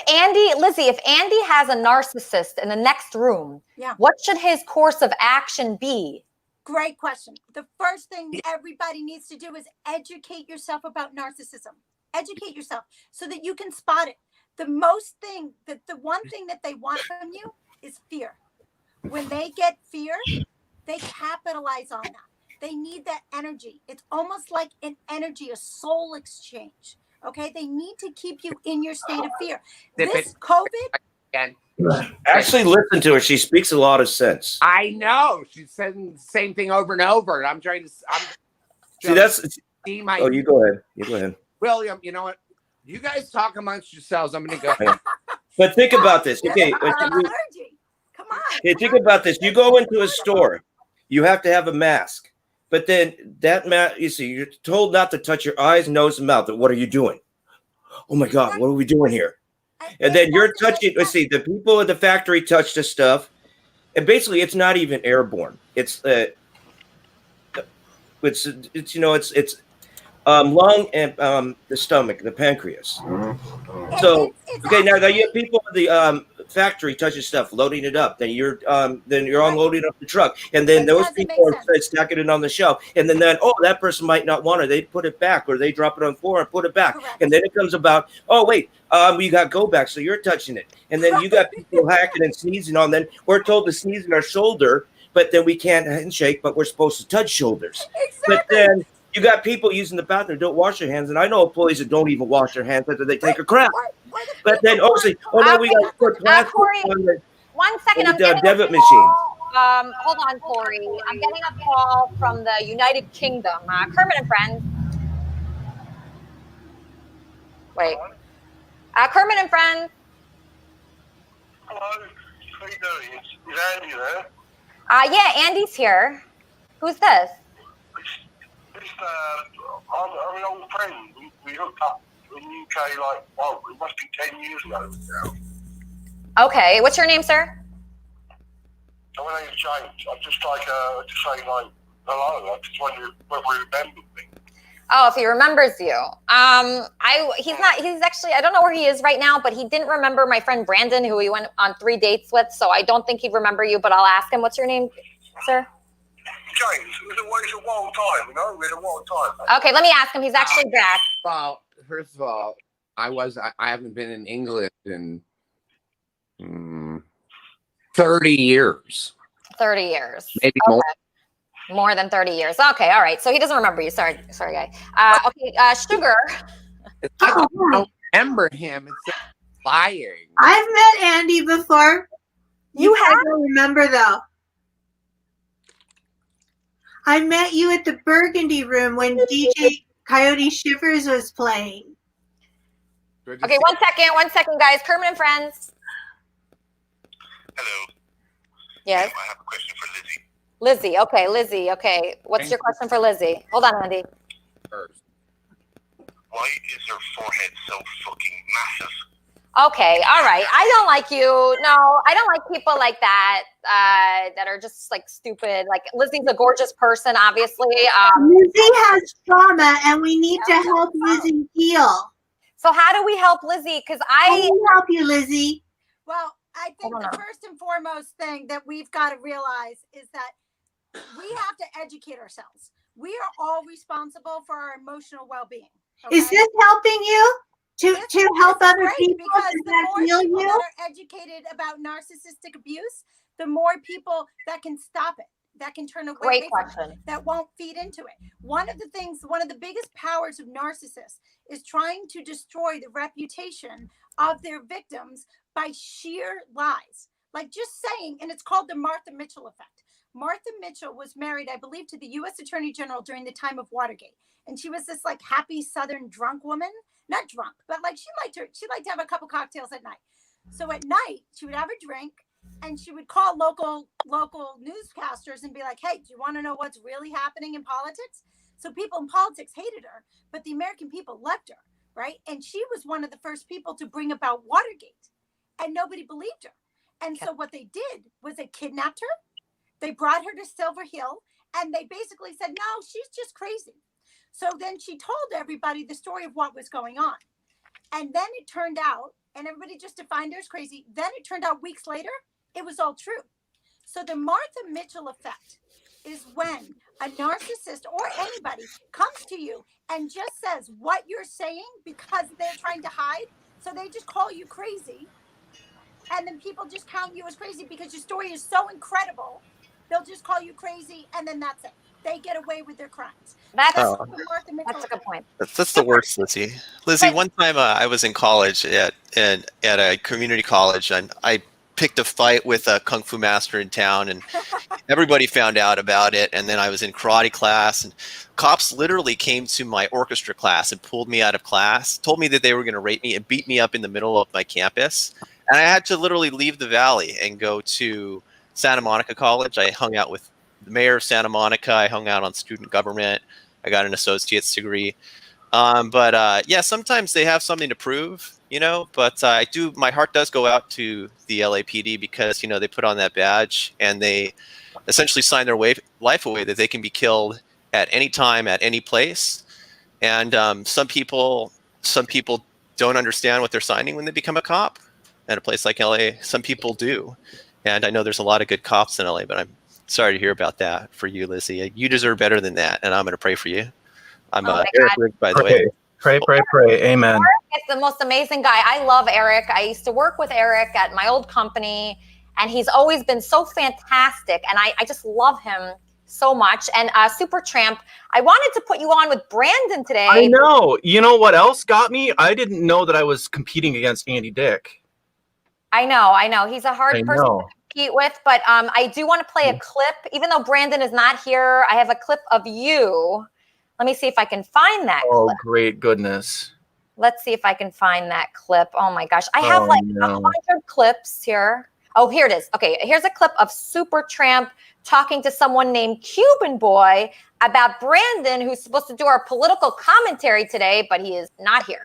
Lizzy, if Andy has a narcissist in the next room, what should his course of action be? Great question. The first thing everybody needs to do is educate yourself about narcissism. Educate yourself so that you can spot it. The one thing that they want from you is fear. When they get fear, they capitalize on that. They need that energy. It's almost like an energy, a soul exchange. Okay, they need to keep you in your state of fear. This COVID. And Actually, listen to her. She speaks a lot of sense. I know she's saying the same thing over and over, and I'm trying to. See, that's. See my. Oh, you go ahead. You go ahead. William, you know what? You guys talk amongst yourselves. I'm going to go. But think about this. Okay. Come on. Hey, think about this. You go into a store, you have to have a mask. But then that mask, you see, you're told not to touch your eyes, nose, and mouth. What are you doing? Oh my God, what are we doing here? And then you're touching. Let's see, the people at the factory touch the stuff, and basically, it's not even airborne. It's lung and the stomach, the pancreas. So okay, now you have people at the factory touching stuff, loading it up. Then you're unloading up the truck, and then those people are stacking it on the shelf. And then that person might not want it. They put it back, or they drop it on the floor and put it back. And then it comes about, oh wait, you got go back, so you're touching it. And then you got people hacking and sneezing on. Then we're told to sneeze in our shoulder, but then we can't handshake, but we're supposed to touch shoulders. But then you got people using the bathroom, don't wash their hands, and I know employees that don't even wash their hands after they take a crap. But then obviously, we got to put plastic on the 1 second, I'm debit getting machine. hold on, Corey. I'm getting a call from the United Kingdom. Kermit and Friends. Wait. Kermit and Friends. Hello. How you doing? Is Andy there? Yeah, Andy's here. Who's this? I'm an old friend. We hooked up in the UK it must be 10 years ago now. Okay, what's your name, sir? My name's James. I just to say hello. I just wondered whether he remembered me. Oh, if he remembers you. He's actually, I don't know where he is right now, but he didn't remember my friend Brandon, who he went on 3 dates with, so I don't think he'd remember you, but I'll ask him. What's your name, sir? James, it's a wild time, you know? It's a wild time. Okay, let me ask him. He's actually back. Well, first of all, I haven't been in England in 30 years. 30 years. Maybe more. More than 30 years. Okay, all right. So he doesn't remember you. Sorry, guy. Sugar. I don't remember him. It's lying. I've met Andy before. You don't remember though. I met you at the Burgundy Room when DJ Coyote Shivers was playing. Okay, 1 second, guys. Kermit and Friends. Hello. Yes. I have a question for Lizzy. Lizzy. Okay. What's your question for Lizzy? Hold on, Andy. Why is her forehead so fucking massive? Okay, all right. I don't like you. No, I don't like people like that that are just like stupid. Like Lizzy's a gorgeous person, obviously. Lizzy has trauma, and we need to help Lizzy heal. So how do we help Lizzy? Because How do we help you, Lizzy? Well, I think the first and foremost thing that we've got to realize is that we have to educate ourselves. We are all responsible for our emotional well-being. Okay? Is this helping you to help other people? Because Does the that more heal people you? that are educated about narcissistic abuse, the more people that can stop it, that can turn away Great from it, question. that won't feed into it. One of the biggest powers of narcissists is trying to destroy the reputation of their victims by sheer lies. Like just saying, and it's called the Martha Mitchell effect. Martha Mitchell was married, I believe, to the U.S. Attorney General during the time of Watergate. And she was this like happy Southern drunk woman. Not drunk, but like she liked to have a couple cocktails at night. So at night, she would have a drink and she would call local newscasters and be like, hey, do you want to know what's really happening in politics? So people in politics hated her, but the American people loved her, right? And she was one of the first people to bring about Watergate, and nobody believed her. And so what they did was they kidnapped her. They brought her to Silver Hill, and they basically said, no, she's just crazy. So then she told everybody the story of what was going on. And then it turned out, and everybody just defined her as crazy. Then it turned out weeks later, it was all true. So the Martha Mitchell effect is when a narcissist or anybody comes to you and just says what you're saying because they're trying to hide. So they just call you crazy. And then people just count you as crazy because your story is so incredible. They'll just call you crazy, and then that's it. they get away with their crimes. That's Oh. a good point. That's the worst, Lizzy. Lizzy, one time I was in college at a community college, and I picked a fight with a kung fu master in town, and everybody found out about it. And then I was in karate class, and cops literally came to my orchestra class and pulled me out of class, told me that they were going to rape me and beat me up in the middle of my campus. And I had to literally leave the Valley and go to Santa Monica College. I hung out with the mayor of Santa Monica. I hung out on student government. I got an associate's degree. But yeah, sometimes they have something to prove, you know, but my heart does go out to the LAPD because, you know, they put on that badge and they essentially sign their life away that they can be killed at any time, at any place. And some people don't understand what they're signing when they become a cop at a place like LA. Some people do. And I know there's a lot of good cops in LA, but I'm sorry to hear about that for you, Lizzy. You deserve better than that. And I'm going to pray for you. I'm Eric Rick, by the way. Pray. Amen. Eric is the most amazing guy. I love Eric. I used to work with Eric at my old company, and he's always been so fantastic. And I just love him so much. And Super Tramp, I wanted to put you on with Brandon today. I know. You know what else got me? I didn't know that I was competing against Andy Dick. I know. He's a hard person to compete with, but I do want to play a clip. Even though Brandon is not here, I have a clip of you. Let me see if I can find that clip. Oh, great goodness. Let's see if I can find that clip. Oh my gosh. I have 100 clips here. Oh, here it is. Okay, here's a clip of Super Tramp talking to someone named Cuban Boy about Brandon, who's supposed to do our political commentary today, but he is not here.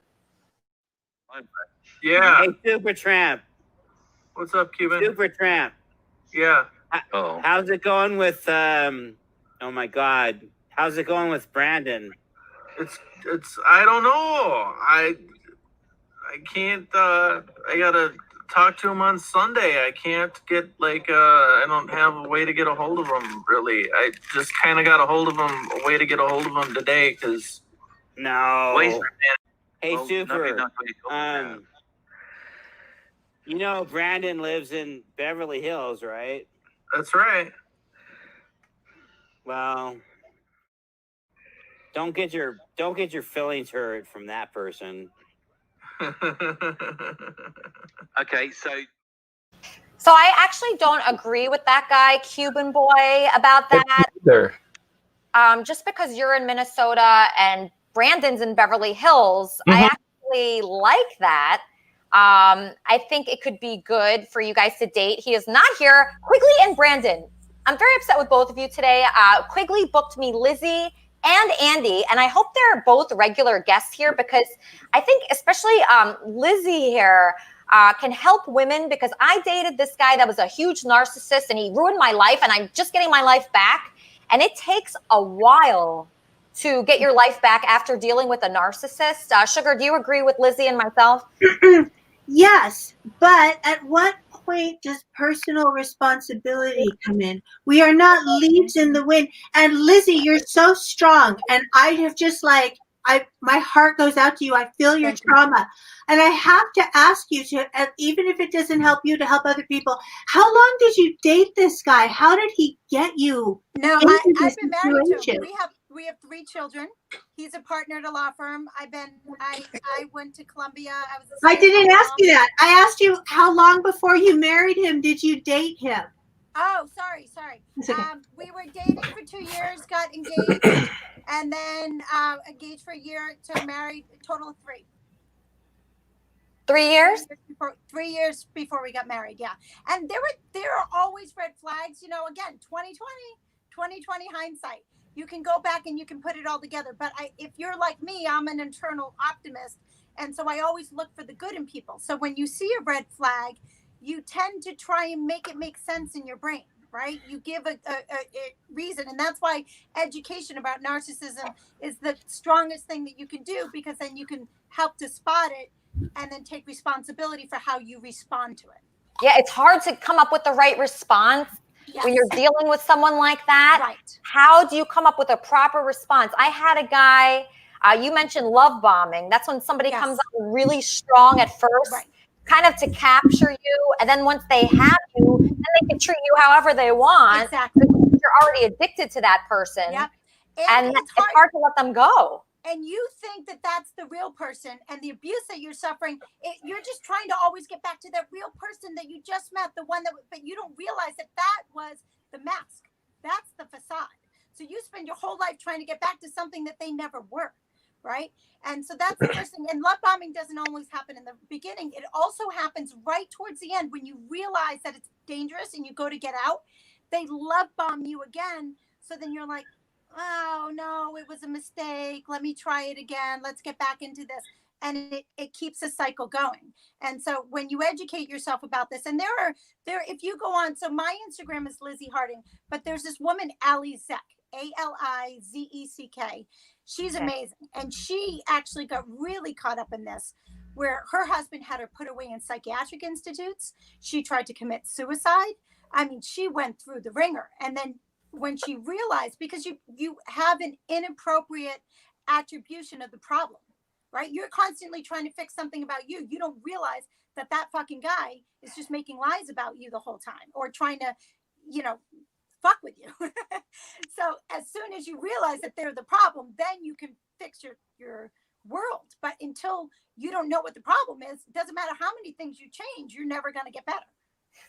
Yeah. Hey, Super Tramp. What's up, Cuban? Super Tramp. Yeah. How's it going with oh my God. How's it going with Brandon? It's I don't know. I can't I gotta talk to him on Sunday. I can't get I don't have a way to get a hold of him really. I just kinda got a way to get a hold of him today because No. Hey, Super. You know Brandon lives in Beverly Hills, right? That's right. Well, don't get your feelings hurt from that person. Okay, so I actually don't agree with that guy, Cuban Boy, about that. Either. Just because you're in Minnesota and Brandon's in Beverly Hills, I actually like that. I think it could be good for you guys to date. He is not here. Quigley and Brandon, I'm very upset with both of you today. Quigley booked me Lizzy and Andy, and I hope they're both regular guests here because I think especially Lizzy here can help women because I dated this guy that was a huge narcissist and he ruined my life and I'm just getting my life back. And it takes a while to get your life back after dealing with a narcissist. Sugar, do you agree with Lizzy and myself? Yes, but at what point does personal responsibility come in? We are not leaves in the wind. And Lizzy, you're so strong. And I have just my heart goes out to you. I feel your trauma. And I have to ask you to, even if it doesn't help you, to help other people. How long did you date this guy? How did he get you? No, I've been married to him. We have 3 children. He's a partner at a law firm. I went to Columbia. I didn't ask you that. I asked you how long before you married him did you date him? Oh, sorry. Okay. We were dating for 2 years, got engaged, and then engaged for a year to married. A total of 3. 3 years? 3 years before we got married, yeah. And there are always red flags. You know, again, 2020 hindsight. You can go back and you can put it all together. But if you're like me, I'm an internal optimist. And so I always look for the good in people. So when you see a red flag, you tend to try and make it make sense in your brain, right? You give a reason. And that's why education about narcissism is the strongest thing that you can do, because then you can help to spot it and then take responsibility for how you respond to it. Yeah, it's hard to come up with the right response. Yes. When you're dealing with someone like that. Right. How do you come up with a proper response? I had a guy, you mentioned love bombing. That's when somebody comes up really strong at first, kind of to capture you. And then once they have you, then they can treat you however they want. Exactly. You're already addicted to that person. Yep. And it's hard to let them go. And you think that that's the real person, and the abuse that you're suffering, you're just trying to always get back to that real person that you just met, the one that, but you don't realize that that was the mask. That's the facade. So you spend your whole life trying to get back to something that they never were, right? And so that's the first thing. And love bombing doesn't always happen in the beginning. It also happens right towards the end when you realize that it's dangerous and you go to get out. They love bomb you again. So then you're like, oh no, it was a mistake. Let me try it again. Let's get back into this. And it keeps a cycle going. And so when you educate yourself about this, and if you go on, so my Instagram is Lizzy Harding, but there's this woman, Elisa, Alizeck. She's amazing. And she actually got really caught up in this, where her husband had her put away in psychiatric institutes. She tried to commit suicide. I mean, she went through the ringer. And then when she realized, because you have an inappropriate attribution of the problem, right? You're constantly trying to fix something about you. You don't realize that that fucking guy is just making lies about you the whole time, or trying to, fuck with you. So as soon as you realize that they're the problem, then you can fix your world. But until you don't know what the problem is, it doesn't matter how many things you change, you're never going to get better.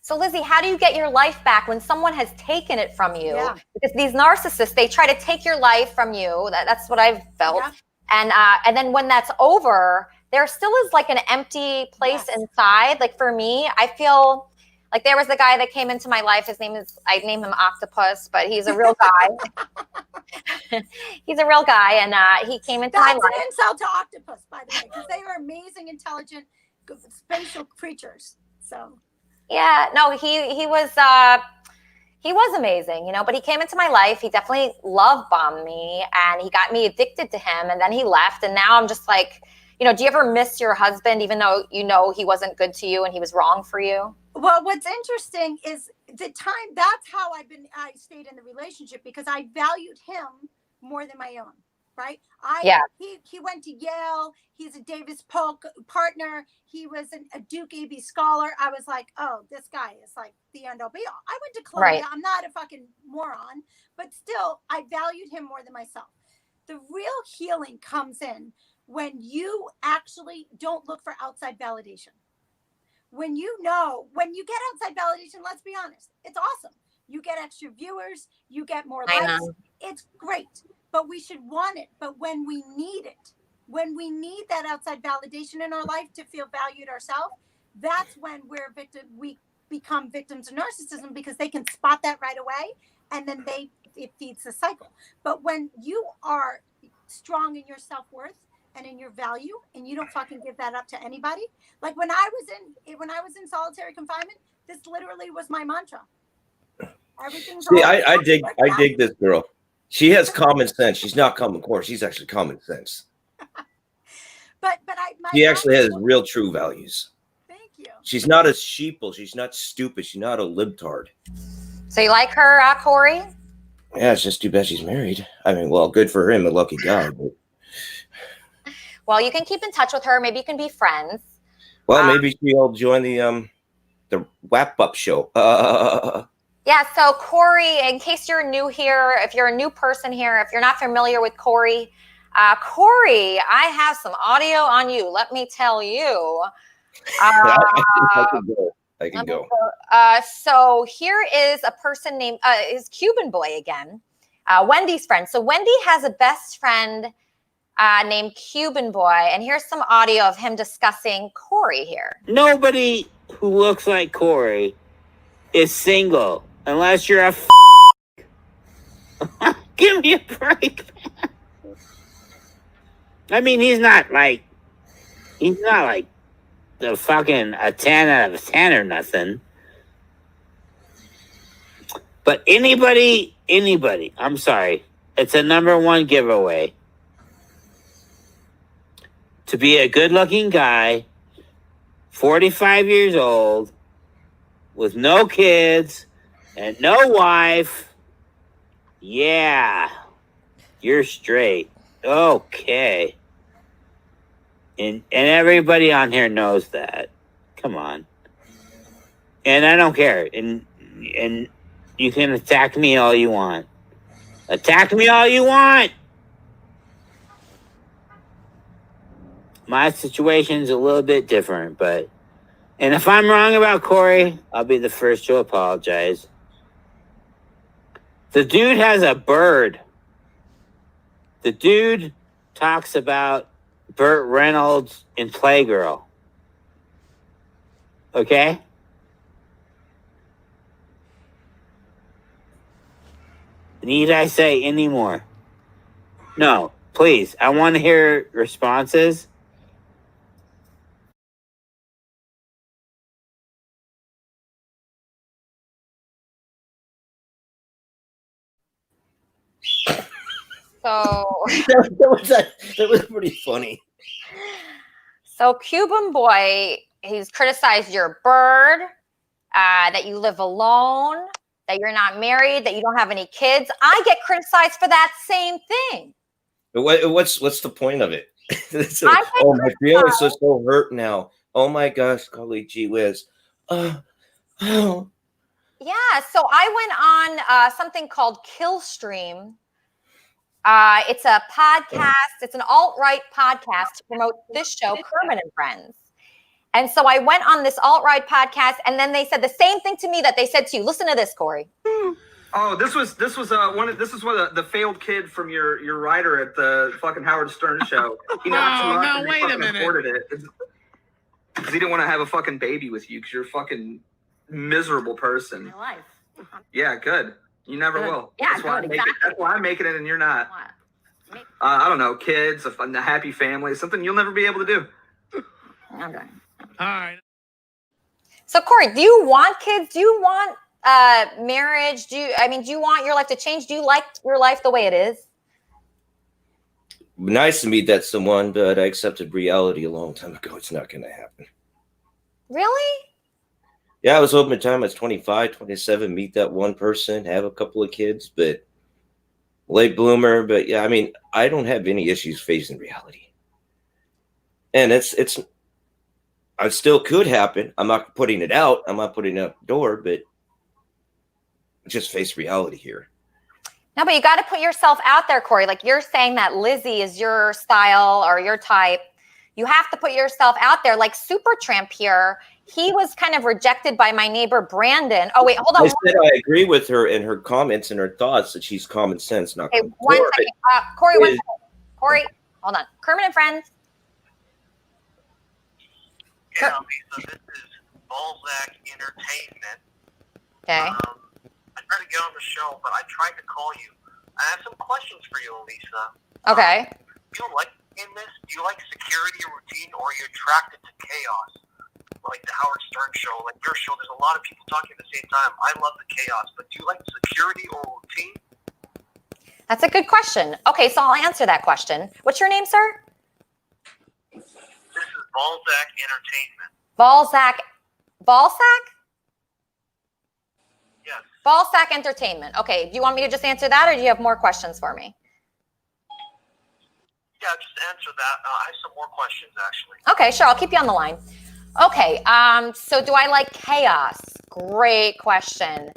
So Lizzy, how do you get your life back when someone has taken it from you? Yeah. Because these narcissists, they try to take your life from you. That's what I've felt. Yeah. And then when that's over, there still is like an empty place inside. Like for me, I feel like there was the guy that came into my life. I named him Octopus, but he's a real guy. He's a real guy. And he came into my life. That's an insult to Octopus, by the way, because they are amazing, intelligent, spatial creatures. So. Yeah, no, he was amazing, but he came into my life. He definitely love bombed me, and he got me addicted to him, and then he left. And now I'm just like, do you ever miss your husband, even though he wasn't good to you and he was wrong for you? Well, what's interesting is the time, that's how I stayed in the relationship, because I valued him more than my own. Right? He went to Yale. He's a Davis Polk partner. He was a Duke AB scholar. I was like, oh, this guy is like the end all be all. I went to Columbia. Right. I'm not a fucking moron, but still, I valued him more than myself. The real healing comes in when you actually don't look for outside validation. When you get outside validation, let's be honest, it's awesome. You get extra viewers. You get more likes. It's great. But we should want it. But when we need it, when we need that outside validation in our life to feel valued ourselves, that's when we become victims of narcissism, because they can spot that right away, and then it feeds the cycle. But when you are strong in your self-worth and in your value, and you don't fucking give that up to anybody, like when I was in solitary confinement, this literally was my mantra. Everything's See, I dig this girl. She has common sense. She's not common core. She's actually common sense. She actually has real true values. Thank you. She's not a sheeple. She's not stupid. She's not a libtard. So you like her, Corey? Yeah, it's just too bad she's married. I mean, well, good for him, a lucky guy. But... Well, you can keep in touch with her. Maybe you can be friends. Well, maybe she'll join the Wrap Up show. Yeah, so Corey, in case you're new here, if you're a new person here, if you're not familiar with Corey, I have some audio on you. Let me tell you. I can go. So here is a person named is Cuban Boy again, Wendy's friend. So Wendy has a best friend named Cuban Boy, and here's some audio of him discussing Corey here. Nobody who looks like Corey is single unless you're a Give me a break. I mean, he's not like the fucking a 10 out of 10 or nothing. But anybody, I'm sorry, it's a #1 giveaway. To be a good-looking guy, 45 years old, with no kids and no wife, yeah, you're straight. Okay. And everybody on here knows that. Come on. And I don't care. And You can attack me all you want. Attack me all you want. My situation's a little bit different, and if I'm wrong about Corey, I'll be the first to apologize. The dude has a bird. The dude talks about Burt Reynolds in Playgirl. Okay? Need I say any more? No, please. I want to hear responses. So that was pretty funny. So Cuban Boy, he's criticized your bird, that you live alone, that you're not married, that you don't have any kids. I get criticized for that same thing. But what's the point of it? My feelings are so hurt now. Oh my gosh, golly gee whiz. Yeah, so I went on something called Killstream. It's a podcast. It's an alt-right podcast to promote this show, Kermit and Friends. And so I went on this alt-right podcast, and then they said the same thing to me that they said to you. Listen to this, Corey. Oh, this was one of the failed kid from your writer at the fucking Howard Stern show. He wait a minute. Reported it because he didn't want to have a fucking baby with you because you're a fucking miserable person. My life. Yeah, good. You never will. Yeah, that's why I'm making it and you're not. I don't know, kids, a happy family, something you'll never be able to do. Okay. All right. So Corey, do you want kids? Do you want marriage? Do you want your life to change? Do you like your life the way it is? Nice to meet that someone, but I accepted reality a long time ago. It's not going to happen. Really? Yeah, I was hoping by the time I was 25, 27, meet that one person, have a couple of kids, but late bloomer. But yeah, I mean, I don't have any issues facing reality. And it still could happen. I'm not putting it out. I'm not putting it out the door, but just face reality here. No, but you got to put yourself out there, Corey. Like you're saying that Lizzy is your style or your type. You have to put yourself out there. Like Supertramp here, he was kind of rejected by my neighbor Brandon. Oh wait, hold on. I said I agree with her in her comments and her thoughts that she's common sense, not. Okay, one second. Corey, one second. Corey, hold on. Kermit and Friends. Yeah, Lisa, this is Balzac Entertainment. Okay. I tried to get on the show, but I tried to call you. I have some questions for you, Elisa. Okay. Do you like in this? Do you like security routine, or are you attracted to chaos? Like the Howard Stern show, like your show, there's a lot of people talking at the same time. I love the chaos, but do you like security or routine? That's a good question. Okay, so I'll answer that question. What's your name, sir? This is Balzac Entertainment. Balzac? Yes. Balzac Entertainment. Okay, do you want me to just answer that, or do you have more questions for me? Yeah, just answer that. I have some more questions, actually. Okay, sure. I'll keep you on the line. Okay, so do I like chaos? Great question.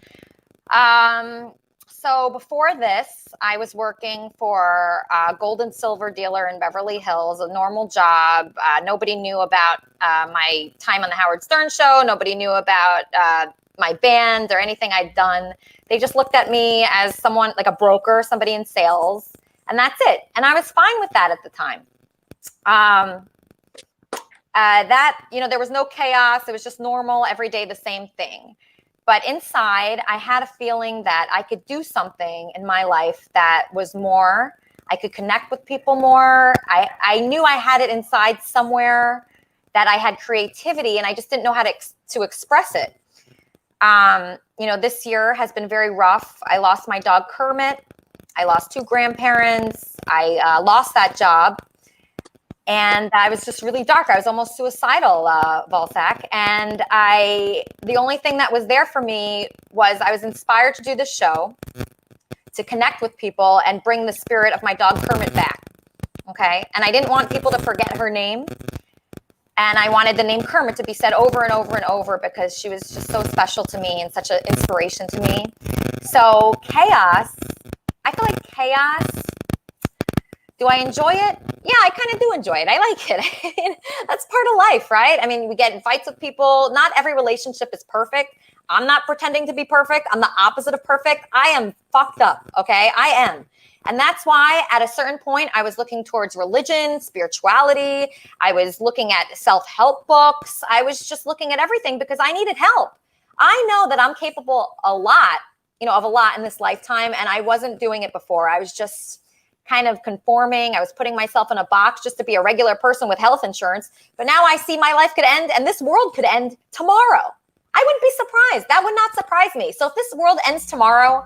So before this, I was working for a gold and silver dealer in Beverly Hills, a normal job. Nobody knew about my time on the Howard Stern show. Nobody knew about my band or anything I'd done. They just looked at me as someone, like a broker, somebody in sales, and that's it. And I was fine with that at the time. There was no chaos. It was just normal, every day, the same thing. But inside, I had a feeling that I could do something in my life that was more. I could connect with people more. I knew I had it inside somewhere, that I had creativity, and I just didn't know how to express it. This year has been very rough. I lost my dog, Kermit. I lost 2 grandparents. I lost that job. And I was just really dark. I was almost suicidal, Balzac. And the only thing that was there for me was I was inspired to do this show, to connect with people and bring the spirit of my dog Kermit back. Okay. And I didn't want people to forget her name. And I wanted the name Kermit to be said over and over and over because she was just so special to me and such an inspiration to me. So chaos, I feel like chaos, do I enjoy it? Yeah, I kind of do enjoy it. I like it. That's part of life, right? I mean, we get in fights with people. Not every relationship is perfect. I'm not pretending to be perfect. I'm the opposite of perfect. I am fucked up, okay? I am. And that's why at a certain point, I was looking towards religion, spirituality. I was looking at self-help books. I was just looking at everything because I needed help. I know that I'm capable of a lot in this lifetime, and I wasn't doing it before. I was just kind of conforming. I was putting myself in a box just to be a regular person with health insurance. But now I see my life could end and this world could end tomorrow. I wouldn't be surprised. That would not surprise me. So if this world ends tomorrow,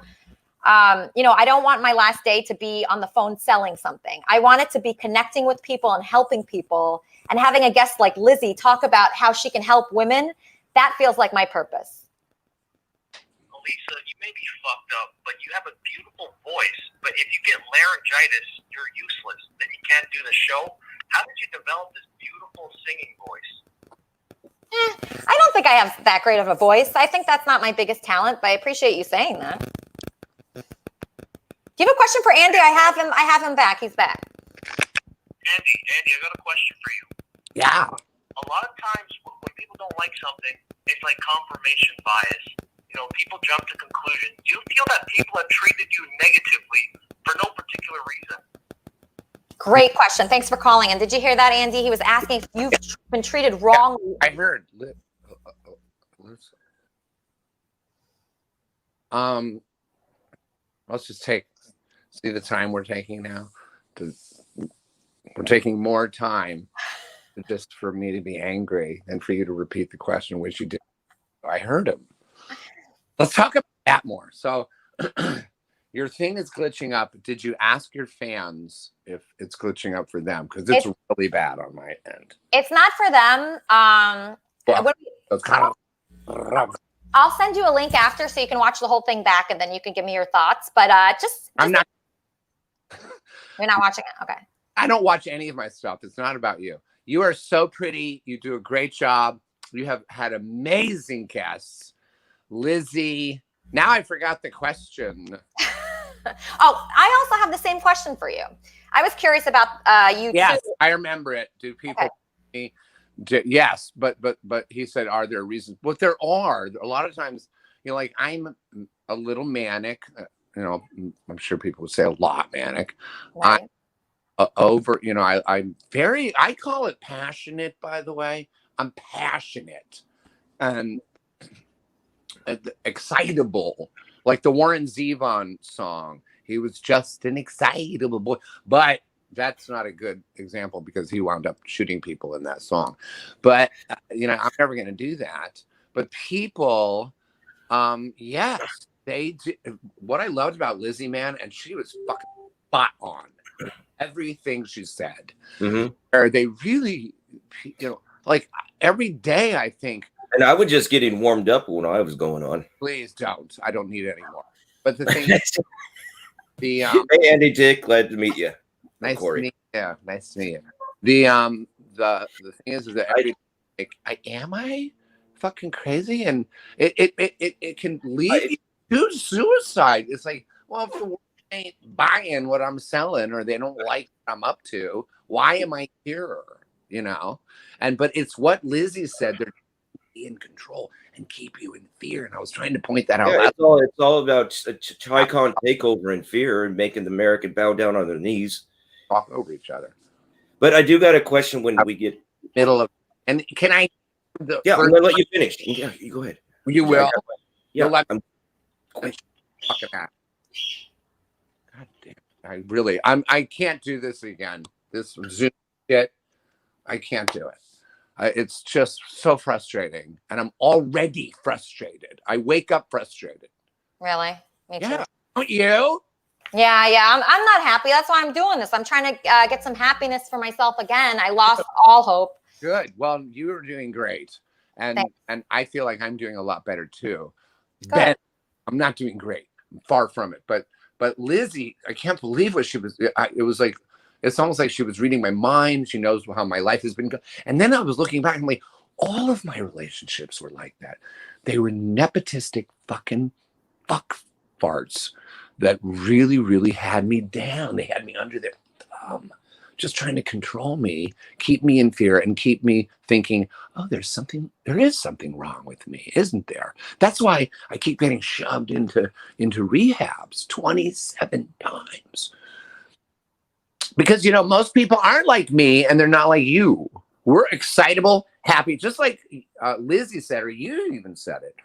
I don't want my last day to be on the phone selling something. I want it to be connecting with people and helping people and having a guest like Lizzy talk about how she can help women. That feels like my purpose. Elisa, you may be fucked up, but you have a beautiful voice. But if you get laryngitis, you're useless. Then you can't do the show. How did you develop this beautiful singing voice? I don't think I have that great of a voice. I think that's not my biggest talent, but I appreciate you saying that. Do you have a question for Andy? I have him back. He's back. Andy, I got a question for you. Yeah. A lot of times when people don't like something, it's like confirmation bias. People jump to conclusions. Do you feel that people have treated you negatively for no particular reason? Great question. Thanks for calling. And did you hear that, Andy? He was asking if you've been treated wrongly. I heard. Let's just see the time we're taking now. We're taking more time just for me to be angry than for you to repeat the question, which you did. I heard him. Let's talk about that more. So your thing is glitching up. Did you ask your fans if it's glitching up for them? Because it's really bad on my end. It's not for them. It's kind of... I'll send you a link after so you can watch the whole thing back and then you can give me your thoughts. But I'm not... You're not watching it? Okay. I don't watch any of my stuff. It's not about you. You are so pretty. You do a great job. You have had amazing guests. Lizzy. Now I forgot the question. Oh, I also have the same question for you. I was curious about you. Yes, too. I remember it. Do people? Okay. Yes, but he said, are there reasons? But there are. A lot of times, like I'm a little manic. I'm sure people would say a lot manic. Right. I'm very. I call it passionate. By the way, I'm passionate and excitable, like the Warren Zevon song. He was just an excitable boy, but that's not a good example because he wound up shooting people in that song. But I'm never going to do that. But people, yes, they do. What I loved about Lizzy, man, and she was fucking spot on everything she said. Mm-hmm. Or they really, like every day I think. And I was just getting warmed up when I was going on. Please don't. I don't need it anymore. But the thing is, hey Andy, Dick, glad to meet you. Nice to meet you. Nice to meet you. The thing is that every am I fucking crazy, and it can lead you to suicide. It's like, well, if the world ain't buying what I'm selling or they don't like what I'm up to, why am I here? But it's what Lizzy said. They're in control and keep you in fear. And I was trying to point that out. Yeah, it's all about Chicon takeover and fear and making the American bow down on their knees. Talk over each other. But I do got a question when we get middle of, and can I? I'm gonna let you finish. Yeah, you go ahead. You will. Yeah, I'm fucking at. God damn! I can't do this again. This Zoom shit. I can't do it. It's just so frustrating, and I'm already frustrated. I wake up frustrated. Really? Me too. Yeah. Don't you? Yeah. I'm not happy. That's why I'm doing this. I'm trying to get some happiness for myself again. I lost all hope. Good. Well, you are doing great, and I feel like I'm doing a lot better too. Ben, I'm not doing great. I'm far from it. But Lizzy, I can't believe what she was. It was like It's almost like she was reading my mind. She knows how my life has been. And then I was looking back and I'm like, all of my relationships were like that. They were nepotistic fucking fuck farts that really, really had me down. They had me under their thumb, just trying to control me, keep me in fear, and keep me thinking, oh, there is something wrong with me, isn't there? That's why I keep getting shoved into rehabs 27 times. Because, you know, most people aren't like me and they're not like you. We're excitable, happy, just like Lizzy said, or you even said it.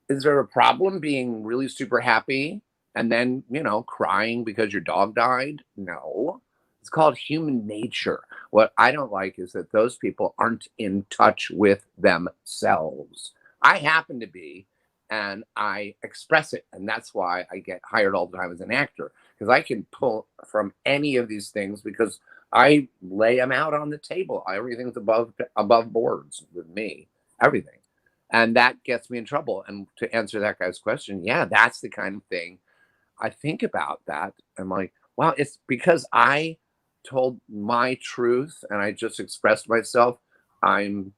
Is there a problem being really super happy and then, you know, crying because your dog died? No. It's called human nature. What I don't like is that those people aren't in touch with themselves. I happen to be, and I express it. And that's why I get hired all the time as an actor, because I can pull from any of these things because I lay them out on the table. Everything's above boards with me, everything. And that gets me in trouble. And to answer that guy's question, yeah, that's the kind of thing I think about that. I'm like, wow, it's because I told my truth and I just expressed myself. I'm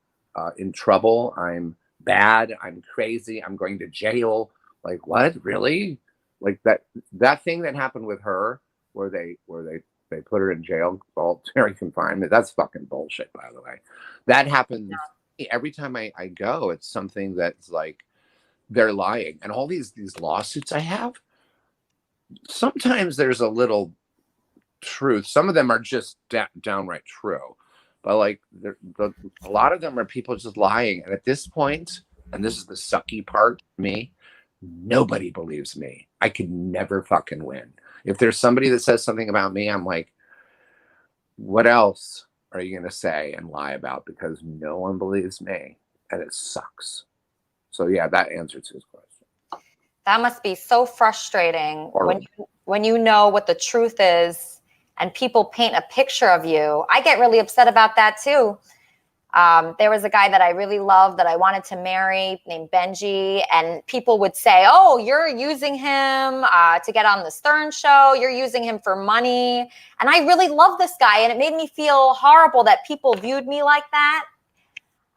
in trouble. I'm bad. I'm crazy. I'm going to jail. Like, what? Really? Like that thing that happened with her where they put her in jail, voluntary confinement. That's fucking bullshit, by the way. That happens every time I go. It's something that's like they're lying. And all these lawsuits I have, sometimes there's a little truth. Some of them are just downright true. But like a lot of them are people just lying. And at this point, and this is the sucky part for me, nobody believes me. I could never fucking win. If there's somebody that says something about me, I'm like, what else are you going to say and lie about? Because no one believes me. And it sucks. So yeah, that answers his question. That must be so frustrating when you know what the truth is and people paint a picture of you. I get really upset about that too. There was a guy that I really loved that I wanted to marry named Benji, and people would say, oh, you're using him to get on the Stern show. You're using him for money. And I really love this guy, and it made me feel horrible that people viewed me like that.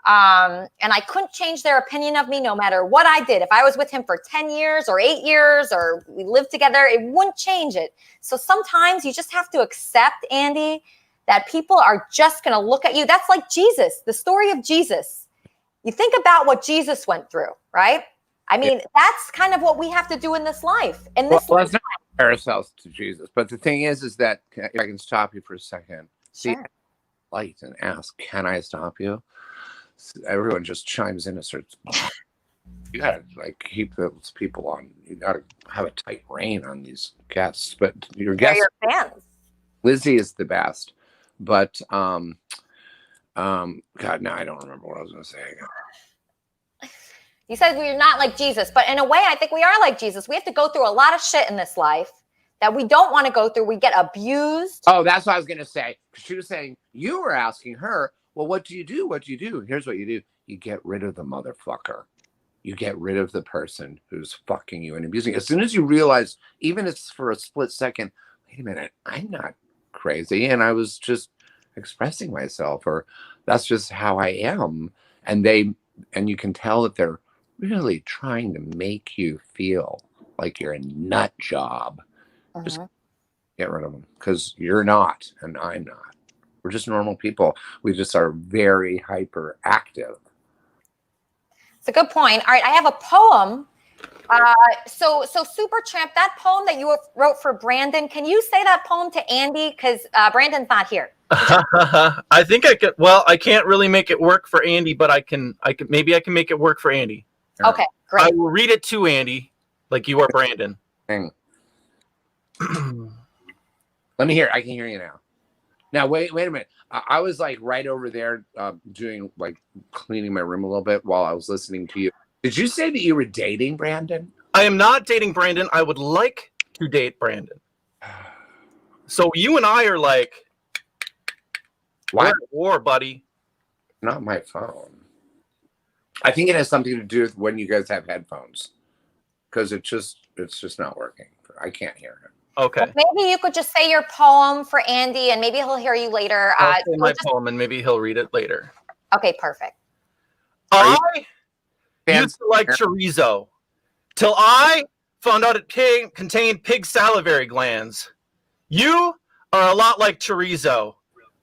And I couldn't change their opinion of me no matter what I did. If I was with him for 10 years or 8 years or we lived together, it wouldn't change it. So sometimes you just have to accept, Andy, that people are just going to look at you. That's like Jesus, the story of Jesus. You think about what Jesus went through, right? I mean, that's kind of what we have to do in this life. Let's not compare ourselves to Jesus. But the thing is that if I can stop you for a second, see, light and ask, can I stop you? Everyone just chimes in and starts. You gotta like keep those people on. You gotta have a tight rein on these guests. But your guests, your fans. Lizzy is the best. But God, now I don't remember what I was going to say. You said we're not like Jesus, but in a way, I think we are like Jesus. We have to go through a lot of shit in this life that we don't want to go through. We get abused. Oh, that's what I was going to say. She was saying, you were asking her, well, what do you do? What do you do? Here's what you do. You get rid of the motherfucker. You get rid of the person who's fucking you and abusing you. As soon as you realize, even if it's for a split second, wait a minute, I'm not crazy and I was just expressing myself, or that's just how I am. And you can tell that they're really trying to make you feel like you're a nut job. Just get rid of them, because you're not and I'm not. We're just normal people. We just are very hyperactive. It's a good point. All right, I have a poem. So Supertramp, that poem that you wrote for Brandon, can you say that poem to Andy? Because Brandon's not here. I think I could. Well, I can't really make it work for Andy, but I can maybe I can make it work for Andy. Okay, great. I will read it to Andy, like you are Brandon. Let me hear. I can hear you now. Now wait a minute. I was like right over there doing like cleaning my room a little bit while I was listening to you. Did you say that you were dating Brandon? I am not dating Brandon. I would like to date Brandon. So you and I are like, we're at war, buddy. Not my phone. I think it has something to do with when you guys have headphones, because it's just not working. I can't hear him. Okay. Maybe you could just say your poem for Andy, and maybe he'll hear you later. I'll say my poem, and maybe he'll read it later. Okay, perfect. I used to like chorizo till I found out it contained pig salivary glands. You are a lot like chorizo.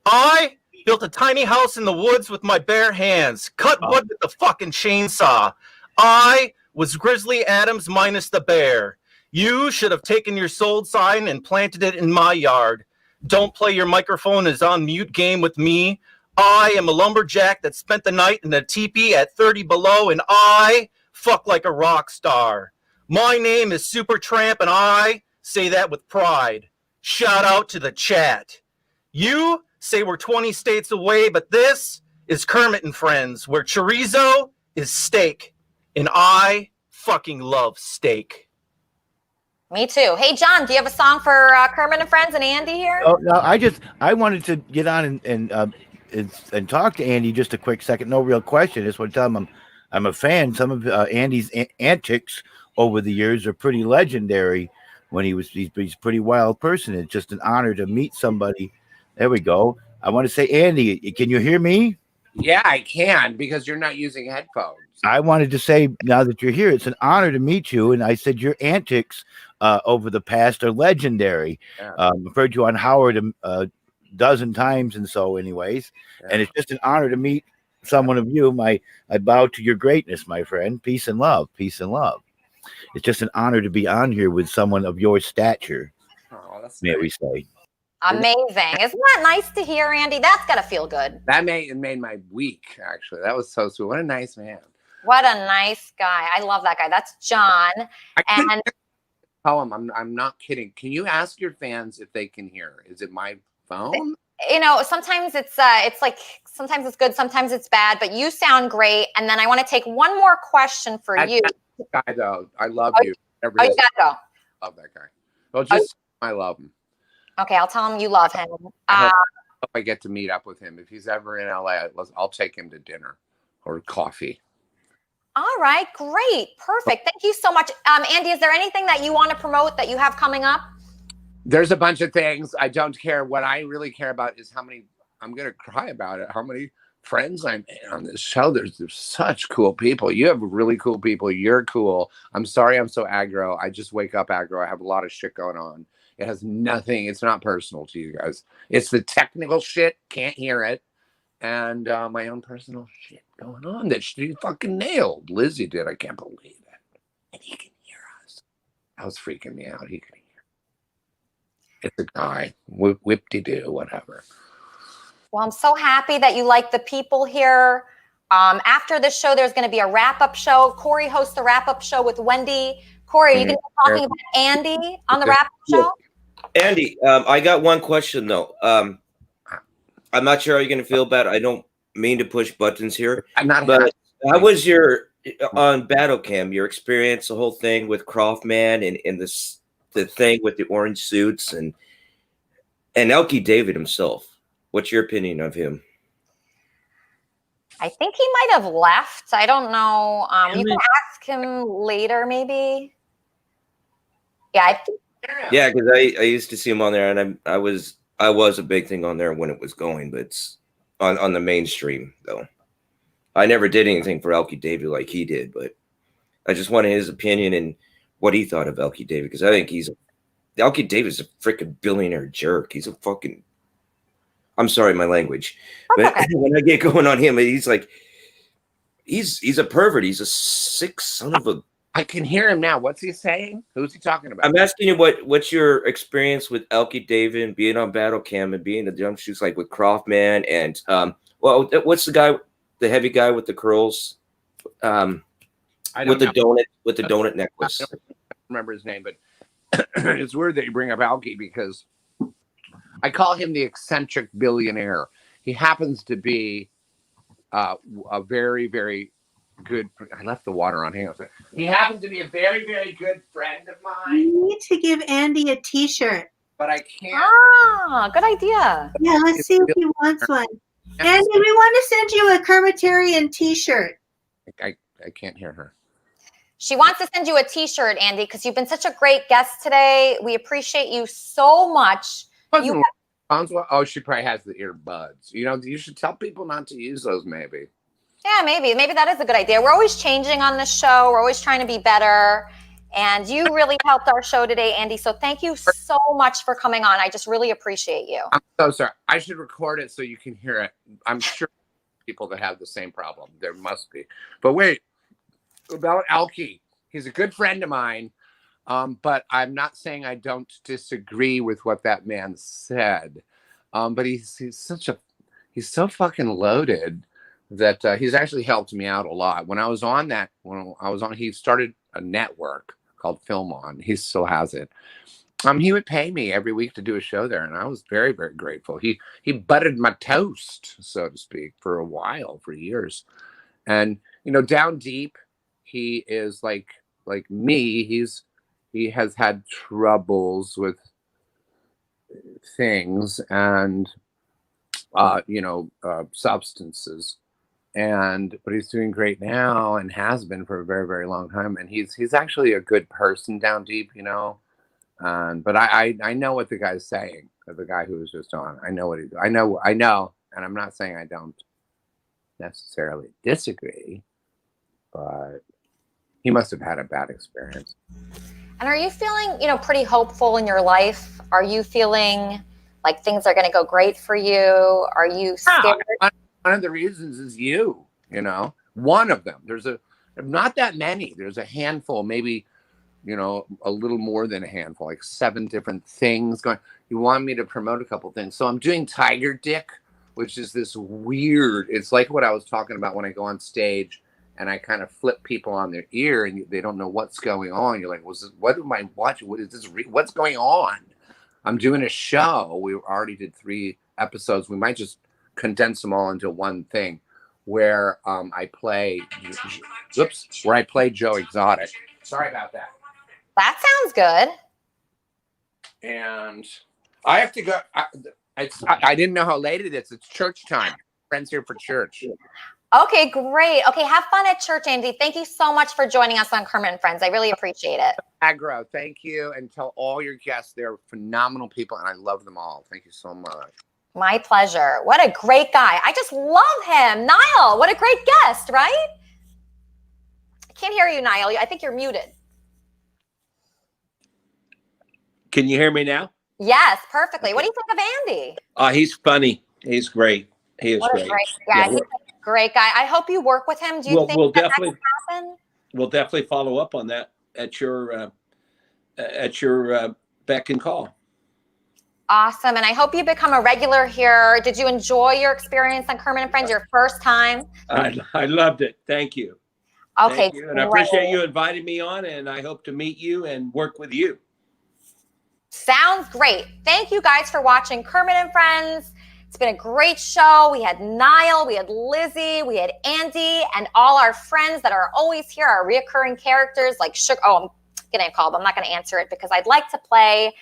I built a tiny house in the woods with my bare hands, cut wood with the fucking chainsaw. I was Grizzly Adams minus the bear. You should have taken your sold sign and planted it in my yard. Don't play your microphone is on mute game with me. I am a lumberjack that spent the night in a teepee at 30 below, and I fuck like a rock star. My name is Supertramp, and I say that with pride. Shout out to the chat. You say we're 20 states away, but this is Kermit and Friends, where chorizo is steak, and I fucking love steak. Me too. Hey, John, do you have a song for Kermit and Friends and Andy here? Oh no, I wanted to get on and talk to Andy just a quick second. No real question. Just want to tell him I'm a fan. Some of Andy's antics over the years are pretty legendary. When he's a pretty wild person. It's just an honor to meet somebody. There we go. I want to say, Andy, can you hear me? Yeah, I can, because you're not using headphones. I wanted to say, now that you're here, it's an honor to meet you. And I said your antics over the past are legendary. Yeah. I've heard you on Howard a dozen times and so anyways. Yeah. And it's just an honor to meet someone of you. I bow to your greatness, my friend. Peace and love. Peace and love. It's just an honor to be on here with someone of your stature. Oh, that's may we say. Amazing. Isn't that nice to hear, Andy? That's got to feel good. That made my week, actually. That was so sweet. What a nice man. What a nice guy. I love that guy. That's John. And tell him, I'm not kidding. Can you ask your fans if they can hear? Is it my phone? You know, sometimes it's like, sometimes it's good, sometimes it's bad, but you sound great. And then I want to take one more question for you. Guy, though, I love you. You gotta go. Love that guy. Well, just I love him. Okay, I'll tell him you love him. I hope I get to meet up with him. If he's ever in LA, I'll take him to dinner or coffee. All right, great, perfect. Thank you so much, Andy. Is there anything that you want to promote that you have coming up? There's a bunch of things. I don't care. What I really care about is how many. I'm gonna cry about it. How many friends I made on this show. There's such cool people. You have really cool people. You're cool. I'm sorry I'm so aggro. I just wake up aggro. I have a lot of shit going on. It has nothing. It's not personal to you guys. It's the technical shit. Can't hear it. And my own personal shit going on that she fucking nailed. Lizzy did. I can't believe it. And he can hear us. That was freaking me out. He can hear. It's a guy. Whip-de-doo, whatever. Well, I'm so happy that you like the people here. After this show, there's going to be a wrap-up show. Corey hosts the wrap-up show with Wendy. Corey, are you going to be talking about Andy on the wrap-up show? Andy, I got one question, though. I'm not sure how you're going to feel about it. I don't mean to push buttons here. But how was your, on Battle Cam, your experience, the whole thing with Croftman and the thing with the orange suits and Elkie David himself? What's your opinion of him? I think he might have left. I don't know. You can ask him later, maybe. Yeah, yeah, because I used to see him on there, and I was a big thing on there when it was going, but it's on the mainstream though. I never did anything for Elkie David like he did, but I just wanted his opinion and what he thought of Elkie David, because I think Elkie David's a freaking billionaire jerk. He's a fucking. I'm sorry, my language, but when I get going on him, he's like, he's a pervert. He's a sick son of a. I can hear him now. What's he saying? Who's he talking about? I'm asking you what's your experience with Elkie David and being on Battle Cam and being the jump shoots like with Croftman and well, what's the guy, the heavy guy with the curls, with the donut necklace? I don't remember his name, but it's weird that you bring up Elkie because I call him the eccentric billionaire. He happens to be a very, very good. I left the water on. Hang on a second. He happens to be a very, very good friend of mine. You need to give Andy a T-shirt. But I can't. Ah, good idea. Yeah, let's see if he wants one. Andy, we want to send you a Kermitarian T-shirt. I can't hear her. She wants to send you a t-shirt, Andy, because you've been such a great guest today. We appreciate you so much. Oh, she probably has the earbuds. You know, you should tell people not to use those, maybe. Yeah, maybe that is a good idea. We're always changing on this show. We're always trying to be better. And you really helped our show today, Andy. So thank you so much for coming on. I just really appreciate you. I'm so sorry. I should record it so you can hear it. I'm sure people that have the same problem. There must be. But wait, about Elkie. He's a good friend of mine. But I'm not saying I don't disagree with what that man said. But he's so fucking loaded that he's actually helped me out a lot. When I was on, he started a network called Film On. He still has it. He would pay me every week to do a show there, and I was very, very grateful. He buttered my toast, so to speak, for a while, for years. And you know, down deep, he is like me. He has had troubles with things and substances. But he's doing great now and has been for a very, very long time. And he's actually a good person down deep, you know. But I know what the guy's saying. The guy who was just on. I know what I know, and I'm not saying I don't necessarily disagree, but he must have had a bad experience. And are you feeling, pretty hopeful in your life? Are you feeling like things are going to go great for you? Are you scared? One of the reasons is you know, one of them. There's not that many. There's a handful, maybe, a little more than a handful, like 7 different things going. You want me to promote a couple things. So I'm doing Tiger Dick, which is this weird, it's like what I was talking about when I go on stage and I kind of flip people on their ear and they don't know what's going on. You're like, what am I watching? What is this? What's going on? I'm doing a show. We already did 3 episodes. We might just condense them all into one thing where I play Joe Exotic. Sorry about that. That sounds good. And I have to go. I didn't know how late it is. It's church time. Friends here for church. Okay, great. Okay, have fun at church, Andy. Thank you so much for joining us on Kermit and Friends. I really appreciate it. Agro, thank you. And tell all your guests they're phenomenal people, and I love them all. Thank you so much. My pleasure. What a great guy. I just love him. Nile, what a great guest, right? I can't hear you, Nile. I think you're muted. Can you hear me now? Yes, perfectly. What do you think of Andy? He's funny. He's great. He is great. Yeah, he's a great guy. I hope you work with him. Do you think that could happen? We'll definitely follow up on that at your beck and call. Awesome. And I hope you become a regular here. Did you enjoy your experience on Kermit and Friends, your first time? I loved it. Thank you. Okay. Thank you. And I appreciate you inviting me on, and I hope to meet you and work with you. Sounds great. Thank you guys for watching Kermit and Friends. It's been a great show. We had Nile, we had Lizzy, we had Andy, and all our friends that are always here, our reoccurring characters like Sugar. Oh, I'm getting a call, but I'm not going to answer it because I'd like to play,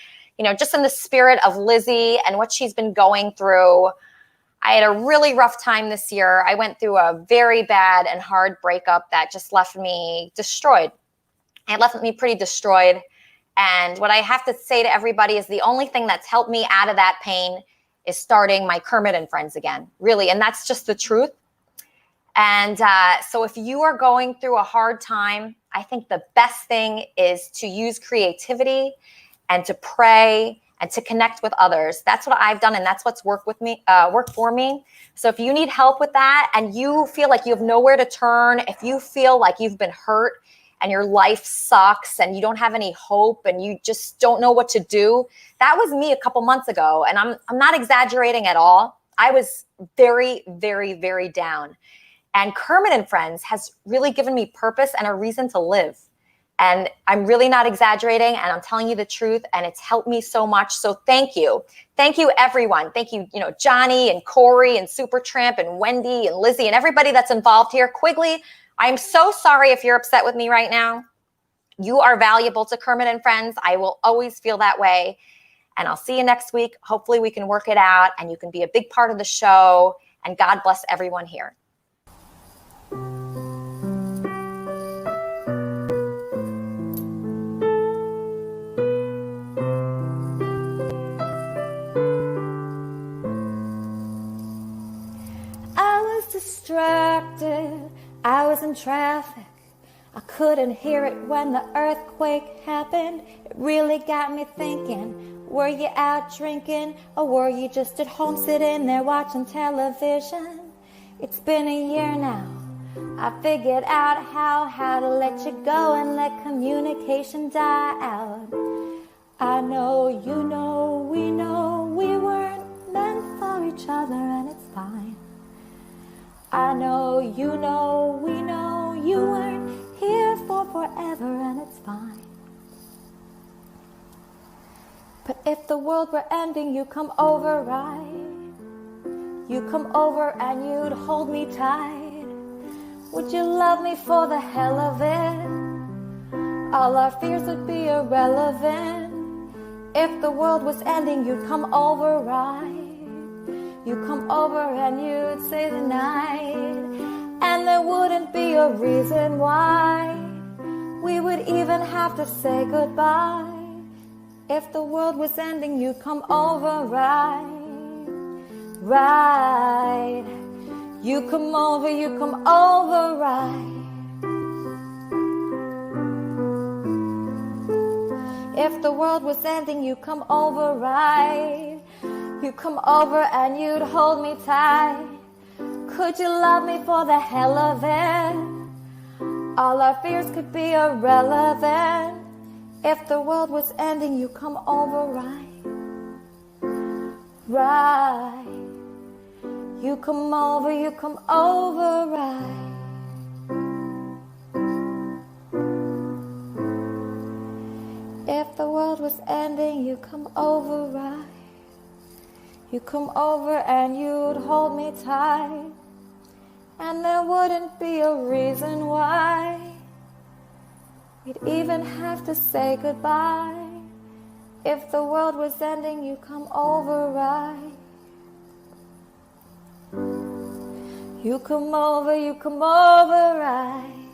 just in the spirit of Lizzy and what she's been going through. I had a really rough time this year. I went through a very bad and hard breakup that just left me destroyed. It left me pretty destroyed. And what I have to say to everybody is the only thing that's helped me out of that pain is starting my Kermit and Friends again, really. And that's just the truth. And so if you are going through a hard time, I think the best thing is to use creativity and to pray and to connect with others. That's what I've done, and that's what's worked for me. So if you need help with that and you feel like you have nowhere to turn, if you feel like you've been hurt and your life sucks and you don't have any hope and you just don't know what to do, that was me a couple months ago. And I'm not exaggerating at all. I was very, very, very down. And Kermit and Friends has really given me purpose and a reason to live. And I'm really not exaggerating, and I'm telling you the truth, and it's helped me so much. So thank you. Thank you, everyone. Thank you, Johnny and Corey and Supertramp and Wendy and Lizzy and everybody that's involved here. Quigley, I'm so sorry if you're upset with me right now. You are valuable to Kermit and Friends. I will always feel that way. And I'll see you next week. Hopefully we can work it out and you can be a big part of the show. And God bless everyone here. was in traffic. I couldn't hear it when the earthquake happened. It really got me thinking, were you out drinking or were you just at home sitting there watching television? It's been a year now. I figured out how to let you go and let communication die out. I know, you know, we weren't meant for each other and it's fine. I know, you know, we know you weren't here for forever and it's fine. But if the world were ending, you come over, right? You come over and you'd hold me tight. Would you love me for the hell of it? All our fears would be irrelevant. If the world was ending, you'd come over, right? You come over and you'd say the night, and there wouldn't be a reason why we would even have to say goodbye. If the world was ending, you'd come over, right? Right. You come over, right? If the world was ending, you come over, right? You come over and you'd hold me tight. Could you love me for the hell of it? All our fears could be irrelevant. If the world was ending, you come over, right? Right. You come over, right? If the world was ending, you come over, right? You come over and you'd hold me tight, and there wouldn't be a reason why we'd even have to say goodbye. If the world was ending, you come over, right? You come over, right?